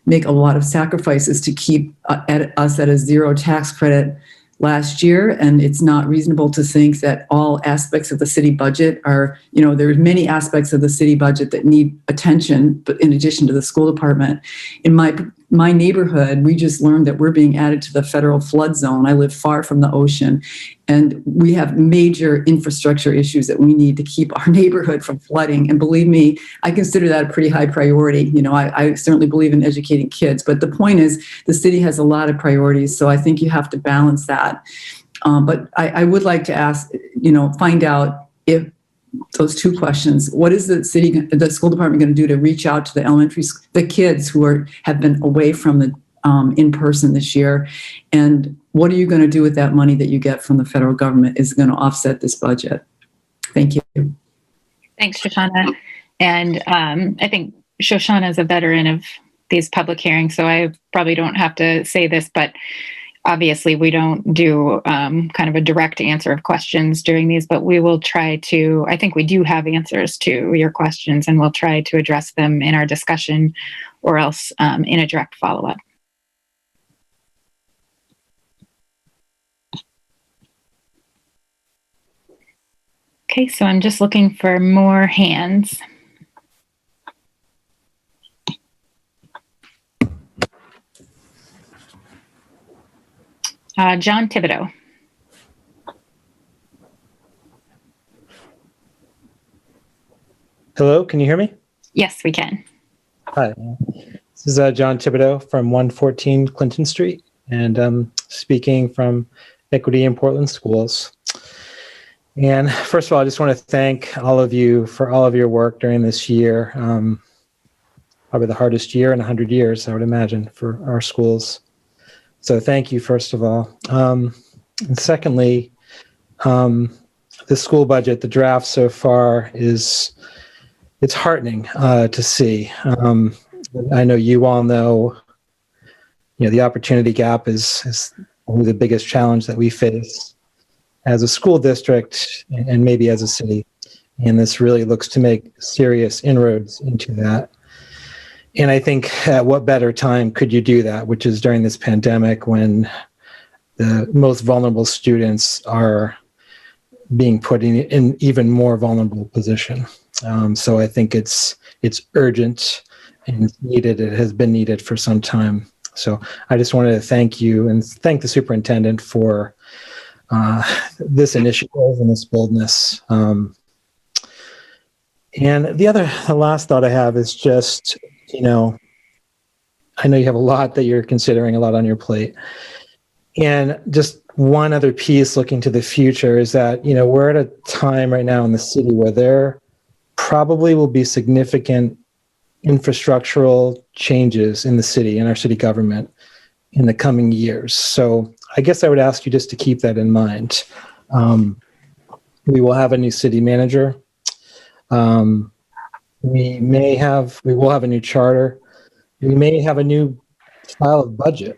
[SPEAKER 12] make a lot of sacrifices to keep us at a 0 tax credit last year, and it's not reasonable to think that all aspects of the city budget are, you know, there's many aspects of the city budget that need attention, but in addition to the school department. In my neighborhood, we just learned that we're being added to the federal flood zone. I live far from the ocean, and we have major infrastructure issues that we need to keep our neighborhood from flooding. And believe me, I consider that a pretty high priority. You know, I certainly believe in educating kids, but the point is the city has a lot of priorities. So I think you have to balance that. But I would like to ask, you know, find out if those 2 questions. What is the school department going to do to reach out to the kids who have been away from the in-person this year? And what are you going to do with that money that you get from the federal government is going to offset this budget? Thank you.
[SPEAKER 1] Thanks, Shoshana. And I think Shoshana is a veteran of these public hearings, so I probably don't have to say this, but obviously we don't do kind of a direct answer of questions during these, but we will try to, I think we do have answers to your questions, and we'll try to address them in our discussion or else in a direct follow-up. Okay, so I'm just looking for more hands. John Thibodeau.
[SPEAKER 13] Hello, can you hear me?
[SPEAKER 1] Yes, we can.
[SPEAKER 13] Hi, this is John Thibodeau from 114 Clinton Street, and I'm speaking from Equity in Portland Schools. And first of all, I just want to thank all of you for all of your work during this year. Probably the hardest year in 100 years, I would imagine, for our schools. So thank you, first of all. And secondly, the school budget, the draft so far it's heartening to see. I know you all know, the opportunity gap is probably the biggest challenge that we face as a school district and maybe as a city. And this really looks to make serious inroads into that. And I think at what better time could you do that, which is during this pandemic when the most vulnerable students are being put in even more vulnerable position. So I think it's urgent and it's needed. It has been needed for some time. So I just wanted to thank you and thank the superintendent for this initiative and this boldness. And the last thought I have is just, I know you have a lot that you're considering, a lot on your plate. And just one other piece looking to the future is that, we're at a time right now in the city where there probably will be significant infrastructural changes in the city, in our city government in the coming years. So I guess I would ask you just to keep that in mind. We will have a new city manager. We will have a new charter. We may have a new style of budget.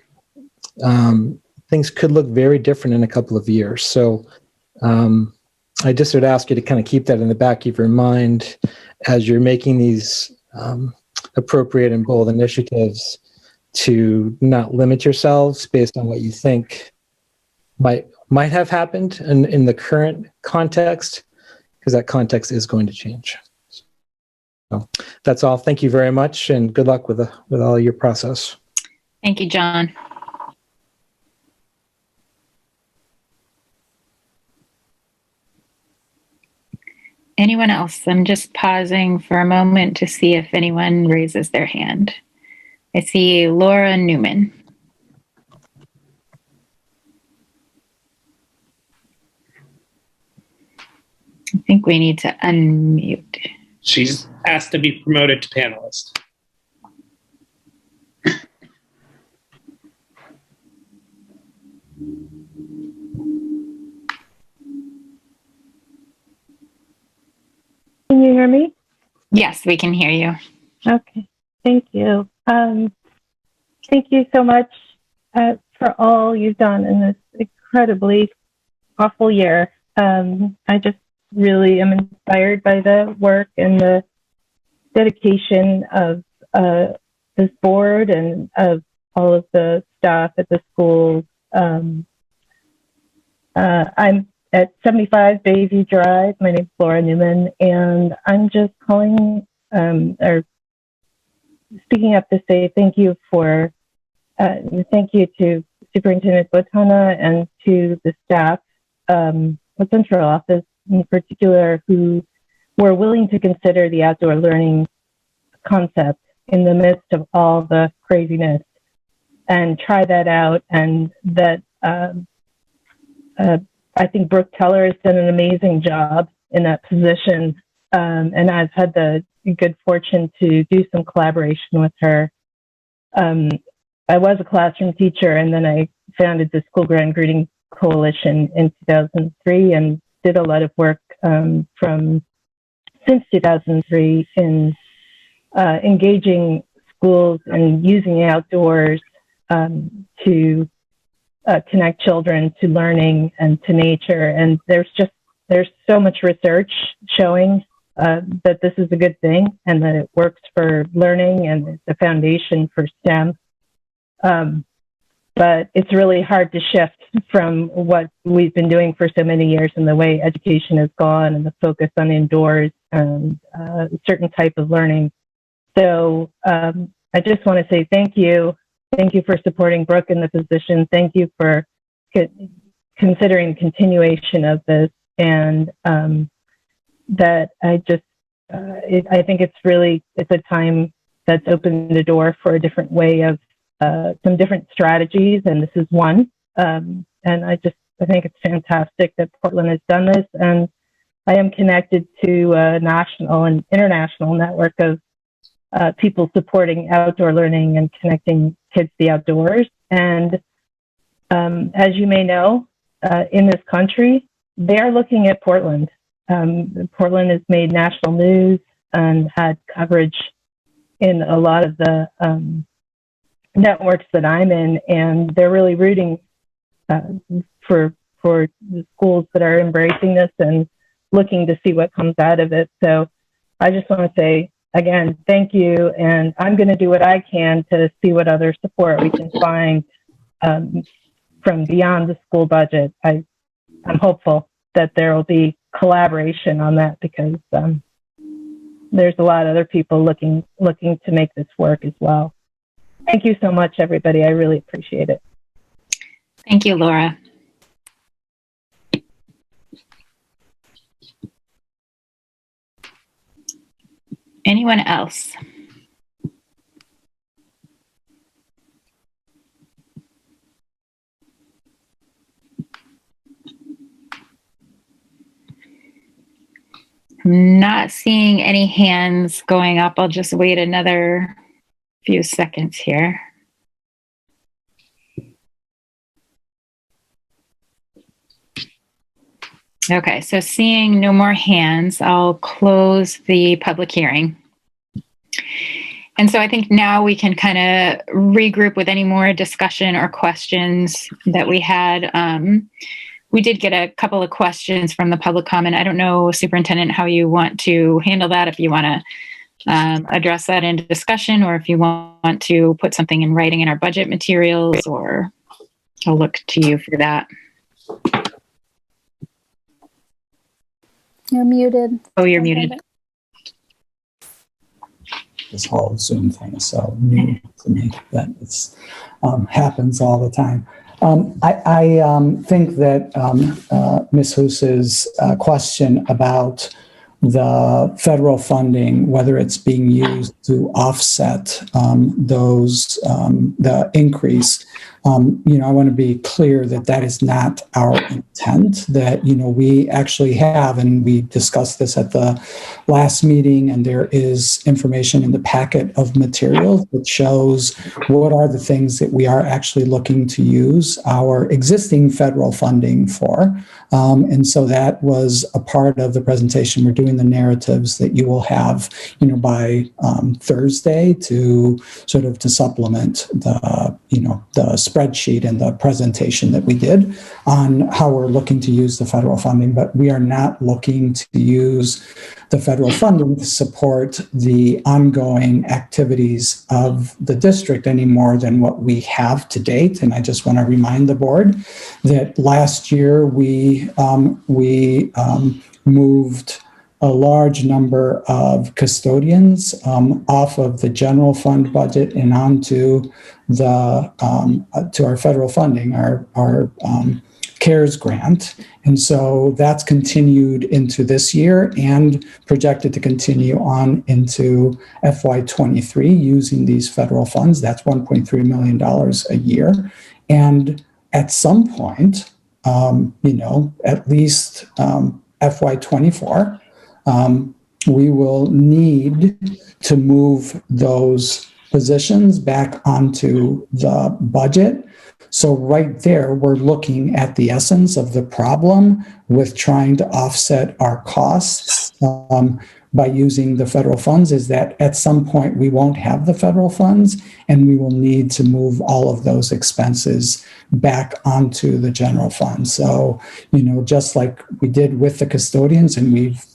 [SPEAKER 13] Things could look very different in a couple of years. So I just would ask you to kind of keep that in the back of your mind as you're making these appropriate and bold initiatives, to not limit yourselves based on what you think might have happened in the current context, because that context is going to change. So that's all. Thank you very much, and good luck with all your process.
[SPEAKER 1] Thank you, John. Anyone else? I'm just pausing for a moment to see if anyone raises their hand. I see Laura Newman. I think we need to unmute.
[SPEAKER 10] She's asked to be promoted to panelist.
[SPEAKER 14] Can you hear me?
[SPEAKER 1] Yes, we can hear you.
[SPEAKER 14] Okay, thank you. Thank you so much for all you've done in this incredibly awful year. I just really am inspired by the work and the dedication of this board and of all of the staff at the schools. I'm at 75 Bayview Drive. My name's Laura Newman, and I'm just calling or speaking up to say thank you to Superintendent Botana and to the staff of Central Office in particular, who were willing to consider the outdoor learning concept in the midst of all the craziness and try that out. And that I think Brooke Teller has done an amazing job in that position. And I've had the good fortune to do some collaboration with her. I was a classroom teacher, and then I founded the School Grand Greeting Coalition in 2003 and did a lot of work since 2003 in engaging schools and using outdoors to connect children to learning and to nature. And there's so much research showing that this is a good thing and that it works for learning and it's a foundation for STEM. But it's really hard to shift from what we've been doing for so many years and the way education has gone and the focus on indoors and a certain type of learning. So I just want to say thank you. Thank you for supporting Brooke in the position. Thank you for considering continuation of this. And that I think it's a time that's opened the door for a different way of some different strategies, and this is one. And I think it's fantastic that Portland has done this, and I am connected to a national and international network of people supporting outdoor learning and connecting kids to the outdoors. And as you may know, in this country, they are looking at Portland. Portland has made national news and had coverage in a lot of the networks that I'm in, and they're really rooting for the schools that are embracing this and looking to see what comes out of it. So I just want to say, again, thank you, and I'm going to do what I can to see what other support we can find from beyond the school budget. I'm hopeful that there will be collaboration on that, because there's a lot of other people looking to make this work as well. Thank you so much, everybody. I really appreciate it.
[SPEAKER 1] Thank you, Laura. Anyone else? I'm not seeing any hands going up. I'll just wait another few seconds here. Okay, so seeing no more hands, I'll close the public hearing. And so I think now we can kind of regroup with any more discussion or questions that we had. We did get a couple of questions from the public comment. I don't know, Superintendent, how you want to handle that, if you want to address that in discussion, or if you want to put something in writing in our budget materials, or I'll look to you for that.
[SPEAKER 7] You're muted.
[SPEAKER 1] Oh, you're muted.
[SPEAKER 2] This whole Zoom thing is so new to me that it's happens all the time. I think that Ms. Hoose's question about the federal funding, whether it's being used to offset the increase, I want to be clear that that is not our intent. That we actually have, and we discussed this at the last meeting, and there is information in the packet of materials that shows what are the things that we are actually looking to use our existing federal funding for. And so that was a part of the presentation. We're doing the narratives that you will have, by Thursday to sort of to supplement the spreadsheet and the presentation that we did on how we're looking to use the federal funding. But we are not looking to use the federal funding to support the ongoing activities of the district any more than what we have to date. And I just want to remind the board that last year we moved a large number of custodians off of the general fund budget and onto the to our federal funding, our CARES grant. And so that's continued into this year and projected to continue on into FY23 using these federal funds. That's $1.3 million a year. And at some point, at least FY24, we will need to move those positions back onto the budget. So right there, we're looking at the essence of the problem with trying to offset our costs by using the federal funds, is that at some point we won't have the federal funds and we will need to move all of those expenses back onto the general fund. So, just like we did with the custodians, and we've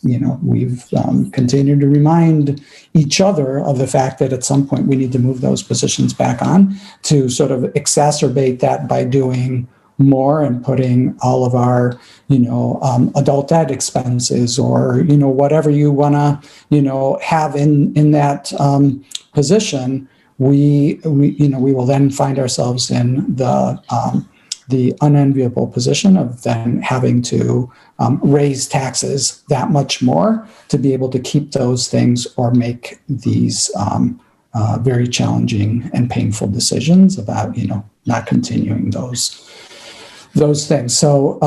[SPEAKER 2] continued to remind each other of the fact that at some point we need to move those positions back on, to sort of exacerbate that by doing more and putting all of our, adult ed expenses, or, whatever you want to, have in that position. We will then find ourselves in the unenviable position of then having to raise taxes that much more to be able to keep those things or make these very challenging and painful decisions about, not continuing those things. So,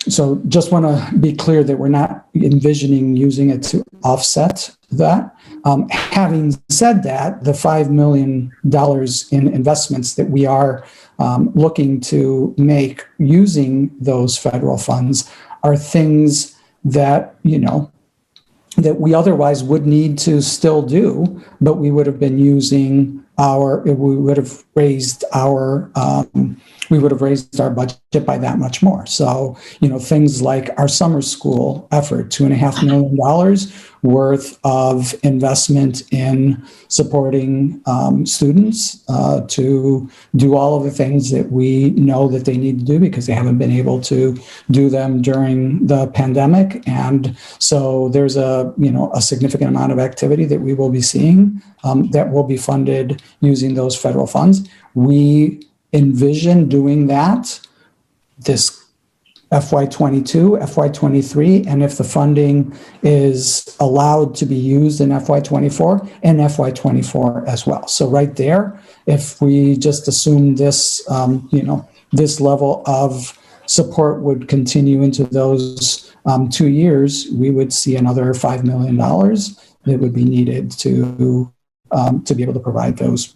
[SPEAKER 2] so just want to be clear that we're not envisioning using it to offset that. Having said that, the $5 million in investments that we are looking to make using those federal funds are things that, that we otherwise would need to still do, but we would have been using we would have raised our budget by that much more. So, things like our summer school effort, $2.5 million worth of investment in supporting students to do all of the things that we know that they need to do because they haven't been able to do them during the pandemic. And so there's a significant amount of activity that we will be seeing that will be funded using those federal funds. We envision doing that this FY22, FY23, and if the funding is allowed to be used in FY24 and FY24 as well. So right there, if we just assume this, this level of support would continue into those 2 years, we would see another $5 million that would be needed to be able to provide those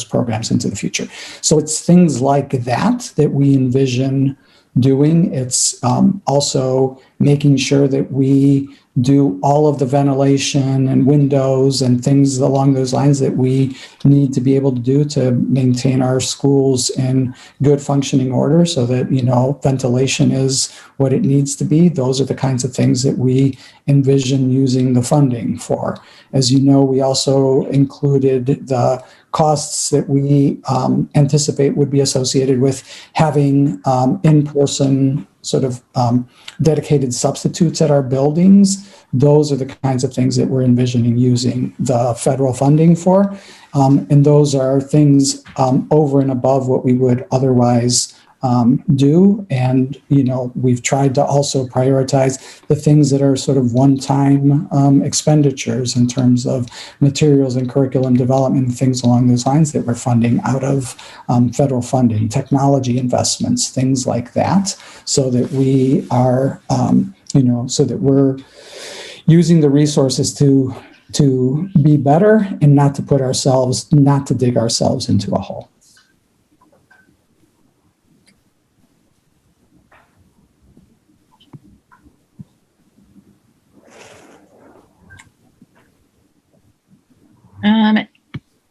[SPEAKER 2] programs into the future. So it's things like that we envision doing. It's also making sure that we do all of the ventilation and windows and things along those lines that we need to be able to do to maintain our schools in good functioning order so that, ventilation is what it needs to be. Those are the kinds of things that we envision using the funding for. As you know, we also included the costs that we anticipate would be associated with having in-person sort of dedicated substitutes at our buildings. Those are the kinds of things that we're envisioning using the federal funding for. And those are things over and above what we would otherwise do. And, we've tried to also prioritize the things that are sort of one-time expenditures in terms of materials and curriculum development and things along those lines that we're funding out of federal funding, technology investments, things like that, so that we are, so that we're using the resources to be better and not to dig ourselves into a hole.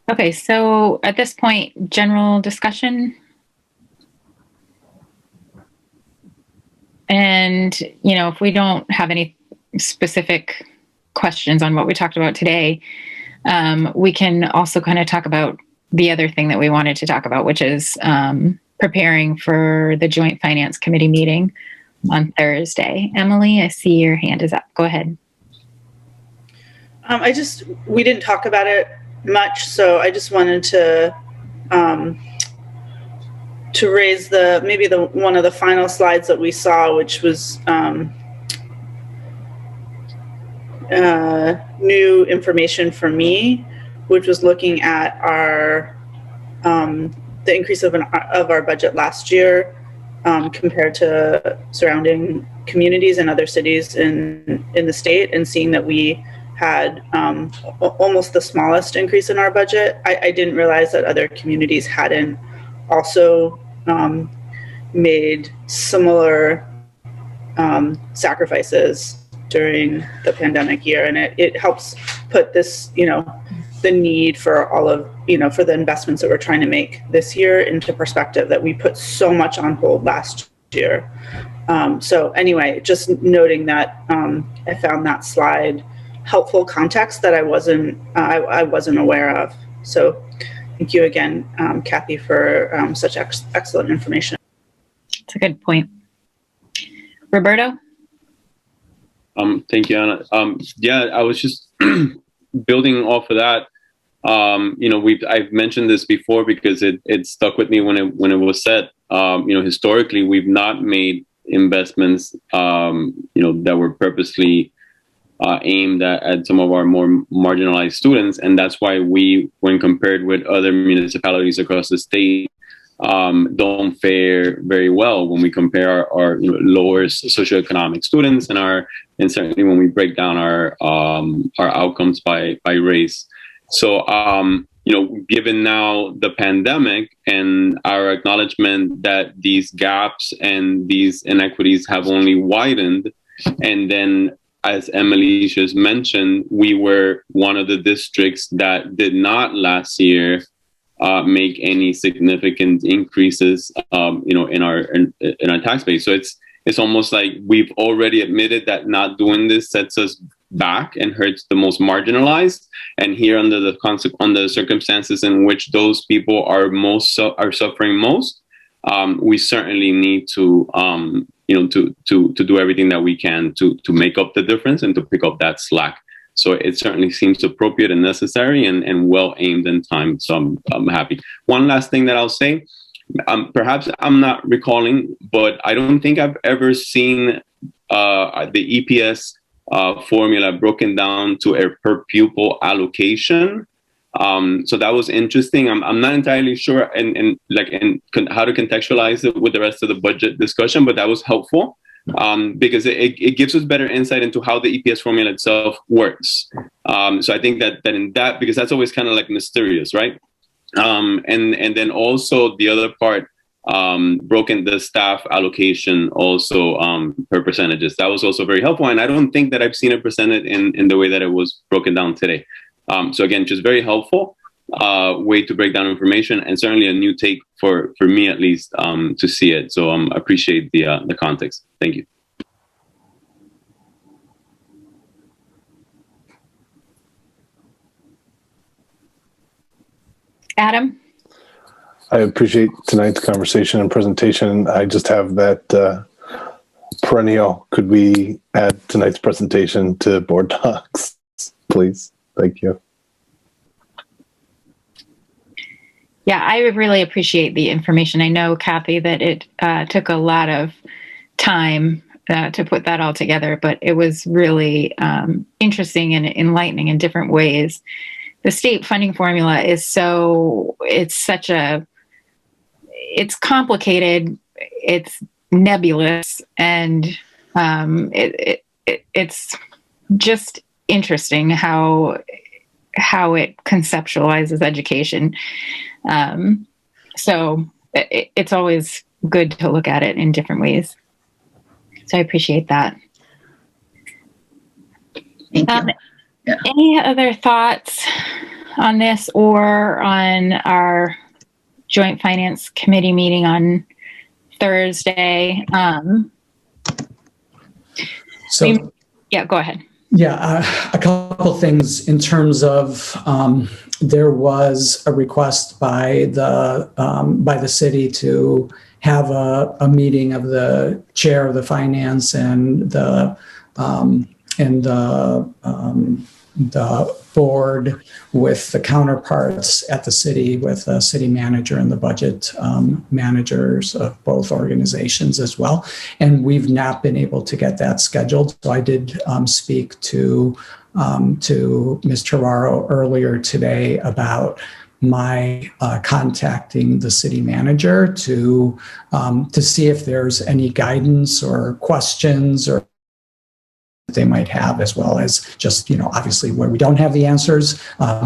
[SPEAKER 1] Okay, so at this point, general discussion. And, if we don't have any specific questions on what we talked about today, we can also kind of talk about the other thing that we wanted to talk about, which is preparing for the Joint Finance Committee meeting on Thursday. Emily, I see your hand is up. Go ahead.
[SPEAKER 9] We didn't talk about it much, so I just wanted to raise one of the final slides that we saw, which was new information for me, which was looking at our the increase of our budget last year compared to surrounding communities and other cities in the state, and seeing that we had almost the smallest increase in our budget. I didn't realize that other communities hadn't also made similar sacrifices during the pandemic year. And it helps put this, the need for all of, for the investments that we're trying to make this year into perspective, that we put so much on hold last year. So anyway, just noting that I found that slide helpful context that I wasn't aware of. So thank you again, Kathy, for such excellent information.
[SPEAKER 1] That's a good point. Roberto?
[SPEAKER 5] Thank you, Anna. Yeah, I was just building off of that. I've mentioned this before because it stuck with me when it was said. Historically, we've not made investments, that were purposely aimed at some of our more marginalized students. And that's why we, when compared with other municipalities across the state, don't fare very well when we compare our lower socioeconomic students and certainly when we break down our outcomes by race. So, given now the pandemic and our acknowledgement that these gaps and these inequities have only widened, and then as Emily just mentioned, we were one of the districts that did not last year make any significant increases, in our tax base. So it's almost like we've already admitted that not doing this sets us back and hurts the most marginalized. And here, under the circumstances in which those people are suffering most, we certainly need to do everything that we can to make up the difference and to pick up that slack. So it certainly seems appropriate and necessary and well aimed in time. So I'm happy. One last thing that I'll say, perhaps I'm not recalling, but I don't think I've ever seen the EPS formula broken down to a per pupil allocation. So that was interesting. I'm not entirely sure and how to contextualize it with the rest of the budget discussion, but that was helpful. Because it gives us better insight into how the EPS formula itself works. So I think that in that, because that's always kind of like mysterious, right? And then also the other part, broken the staff allocation also per percentages. That was also very helpful. And I don't think that I've seen it presented in the way that it was broken down today. So again, just very helpful way to break down information, and certainly a new take for me at least to see it. So appreciate the context. Thank you.
[SPEAKER 1] Adam?
[SPEAKER 6] I appreciate tonight's conversation and presentation. I just have that perennial, could we add tonight's presentation to board docs, please? Thank you.
[SPEAKER 1] Yeah, I really appreciate the information. I know, Kathy, that it took a lot of time to put that all together, but it was really interesting and enlightening in different ways. The state funding formula is it's complicated, it's nebulous, and it's just interesting how it conceptualizes education. So it's always good to look at it in different ways. So I appreciate that.
[SPEAKER 3] Thank you. Yeah.
[SPEAKER 1] Any other thoughts on this or on our Joint Finance Committee meeting on Thursday? Yeah, go ahead.
[SPEAKER 2] Yeah, a couple things in terms of there was a request by the city to have a meeting of the chair of the finance and the board with the counterparts at the city, with the city manager and the budget managers of both organizations as well. And we've not been able to get that scheduled. So I did speak to Ms. Terraro earlier today about my contacting the city manager to see if there's any guidance or questions or they might have, as well as just, obviously where we don't have the answers,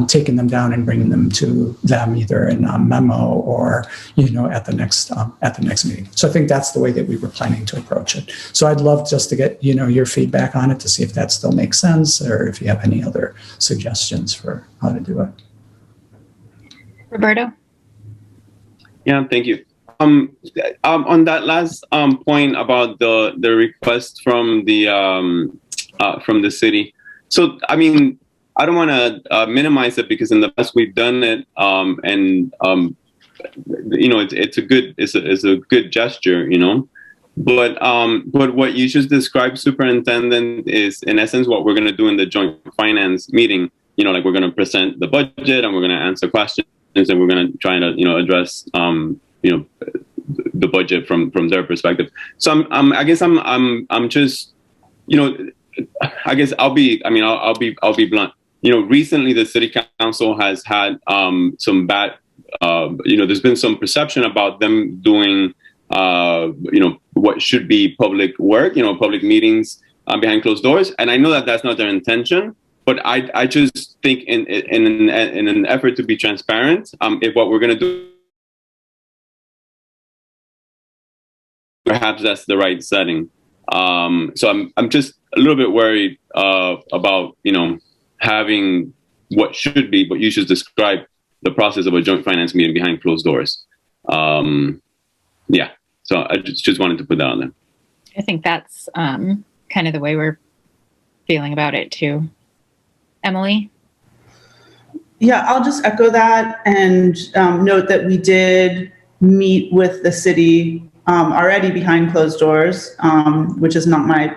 [SPEAKER 2] taking them down and bringing them to them either in a memo or, at the next meeting. So I think that's the way that we were planning to approach it. So I'd love just to get, your feedback on it to see if that still makes sense or if you have any other suggestions for how to do it.
[SPEAKER 1] Roberto?
[SPEAKER 5] Yeah, thank you. On that last point about the request from the city. So, I mean, I don't want to minimize it because in the past we've done it, it's a good gesture, But what you just described, Superintendent, is in essence what we're going to do in the joint finance meeting. Like we're going to present the budget and we're going to answer questions and we're going to try to address the budget from their perspective. So I guess I'm just I guess I'll be blunt. Recently the city council has had some bad, there's been some perception about them doing, what should be public work, public meetings behind closed doors. And I know that that's not their intention, but I just think in an effort to be transparent, if what we're going to do, perhaps that's the right setting. So I'm just a little bit worried about, having what should be, but you should describe the process of a joint finance meeting behind closed doors. Yeah, so I just wanted to put that on there.
[SPEAKER 1] I think that's kind of the way we're feeling about it too. Emily?
[SPEAKER 9] Yeah, I'll just echo that and note that we did meet with the city already behind closed doors, which is not my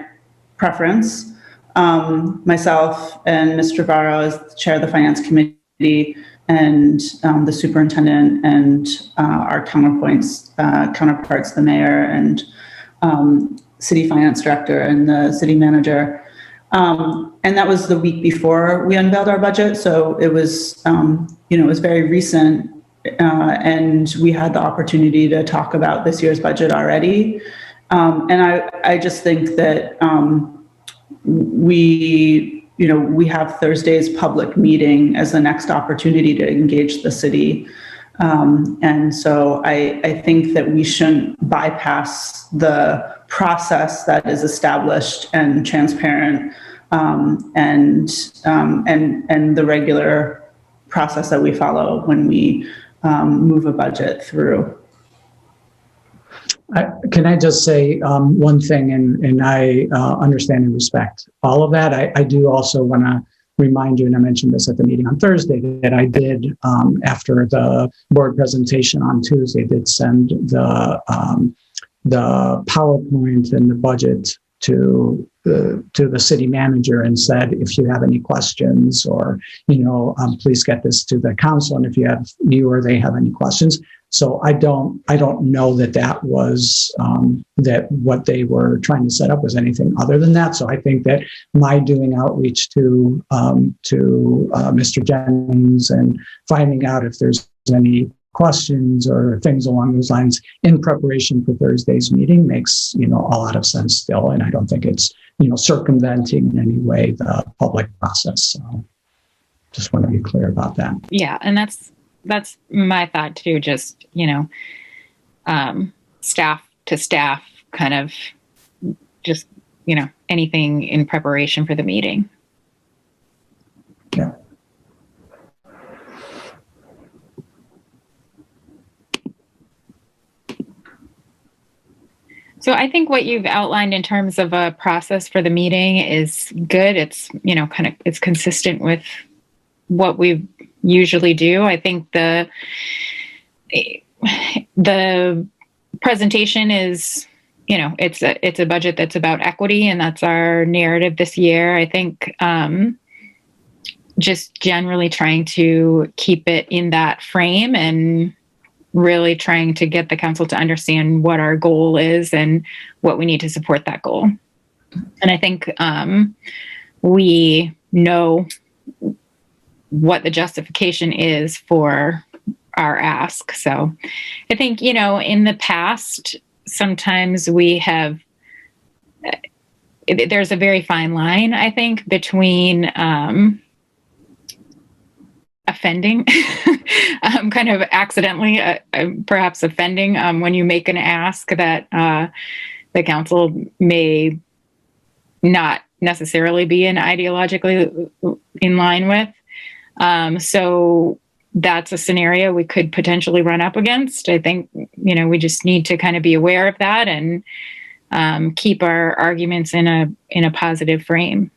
[SPEAKER 9] preference. Myself and Mr. Varro as the chair of the finance committee, and the superintendent and our counterparts, the mayor and city finance director and the city manager. And that was the week before we unveiled our budget. So it was, it was very recent. And we had the opportunity to talk about this year's budget already. And I just think that we have Thursday's public meeting as the next opportunity to engage the city. And so I think that we shouldn't bypass the process that is established and transparent, and the regular process that we follow when we move a budget through.
[SPEAKER 2] Can I just say one thing, and I understand and respect all of that. I do also want to remind you, and I mentioned this at the meeting on Thursday, that I did, after the board presentation on Tuesday, did send the PowerPoint and the budget to the city manager and said, if you have any questions or, please get this to the council. And if you or they have any questions. So I don't know that was, that what they were trying to set up was anything other than that. So I think that my doing outreach to Mr. Jennings and finding out if there's any questions or things along those lines in preparation for Thursday's meeting makes, a lot of sense still. And I don't think it's, circumventing in any way the public process. So just want to be clear about that.
[SPEAKER 1] Yeah. And that's my thought too. Just, staff to staff kind of just, anything in preparation for the meeting.
[SPEAKER 2] Yeah.
[SPEAKER 1] So I think what you've outlined in terms of a process for the meeting is good. It's, it's consistent with what we usually do. I think the presentation is, it's a budget that's about equity, and that's our narrative this year. I think just generally trying to keep it in that frame and really trying to get the council to understand what our goal is and what we need to support that goal. And I think we know what the justification is for our ask. So I think, in the past, sometimes we have, there's a very fine line, I think, between offending, kind of accidentally, perhaps offending when you make an ask that the council may not necessarily be ideologically in line with. So that's a scenario we could potentially run up against. I think, we just need to kind of be aware of that and keep our arguments in a positive frame.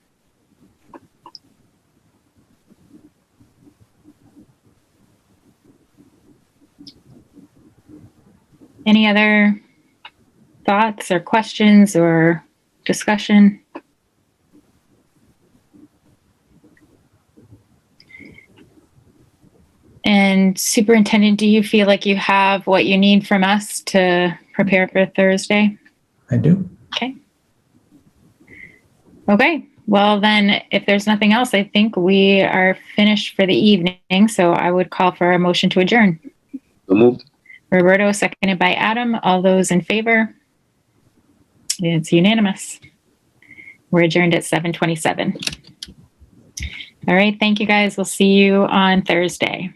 [SPEAKER 1] Any other thoughts or questions or discussion? And Superintendent, do you feel like you have what you need from us to prepare for Thursday?
[SPEAKER 2] I do.
[SPEAKER 1] Okay. Okay. Well, then, if there's nothing else, I think we are finished for the evening. So I would call for a motion to adjourn.
[SPEAKER 5] So moved.
[SPEAKER 1] Roberto, seconded by Adam. All those in favor? It's unanimous. We're adjourned at 7:27. All right. Thank you, guys. We'll see you on Thursday.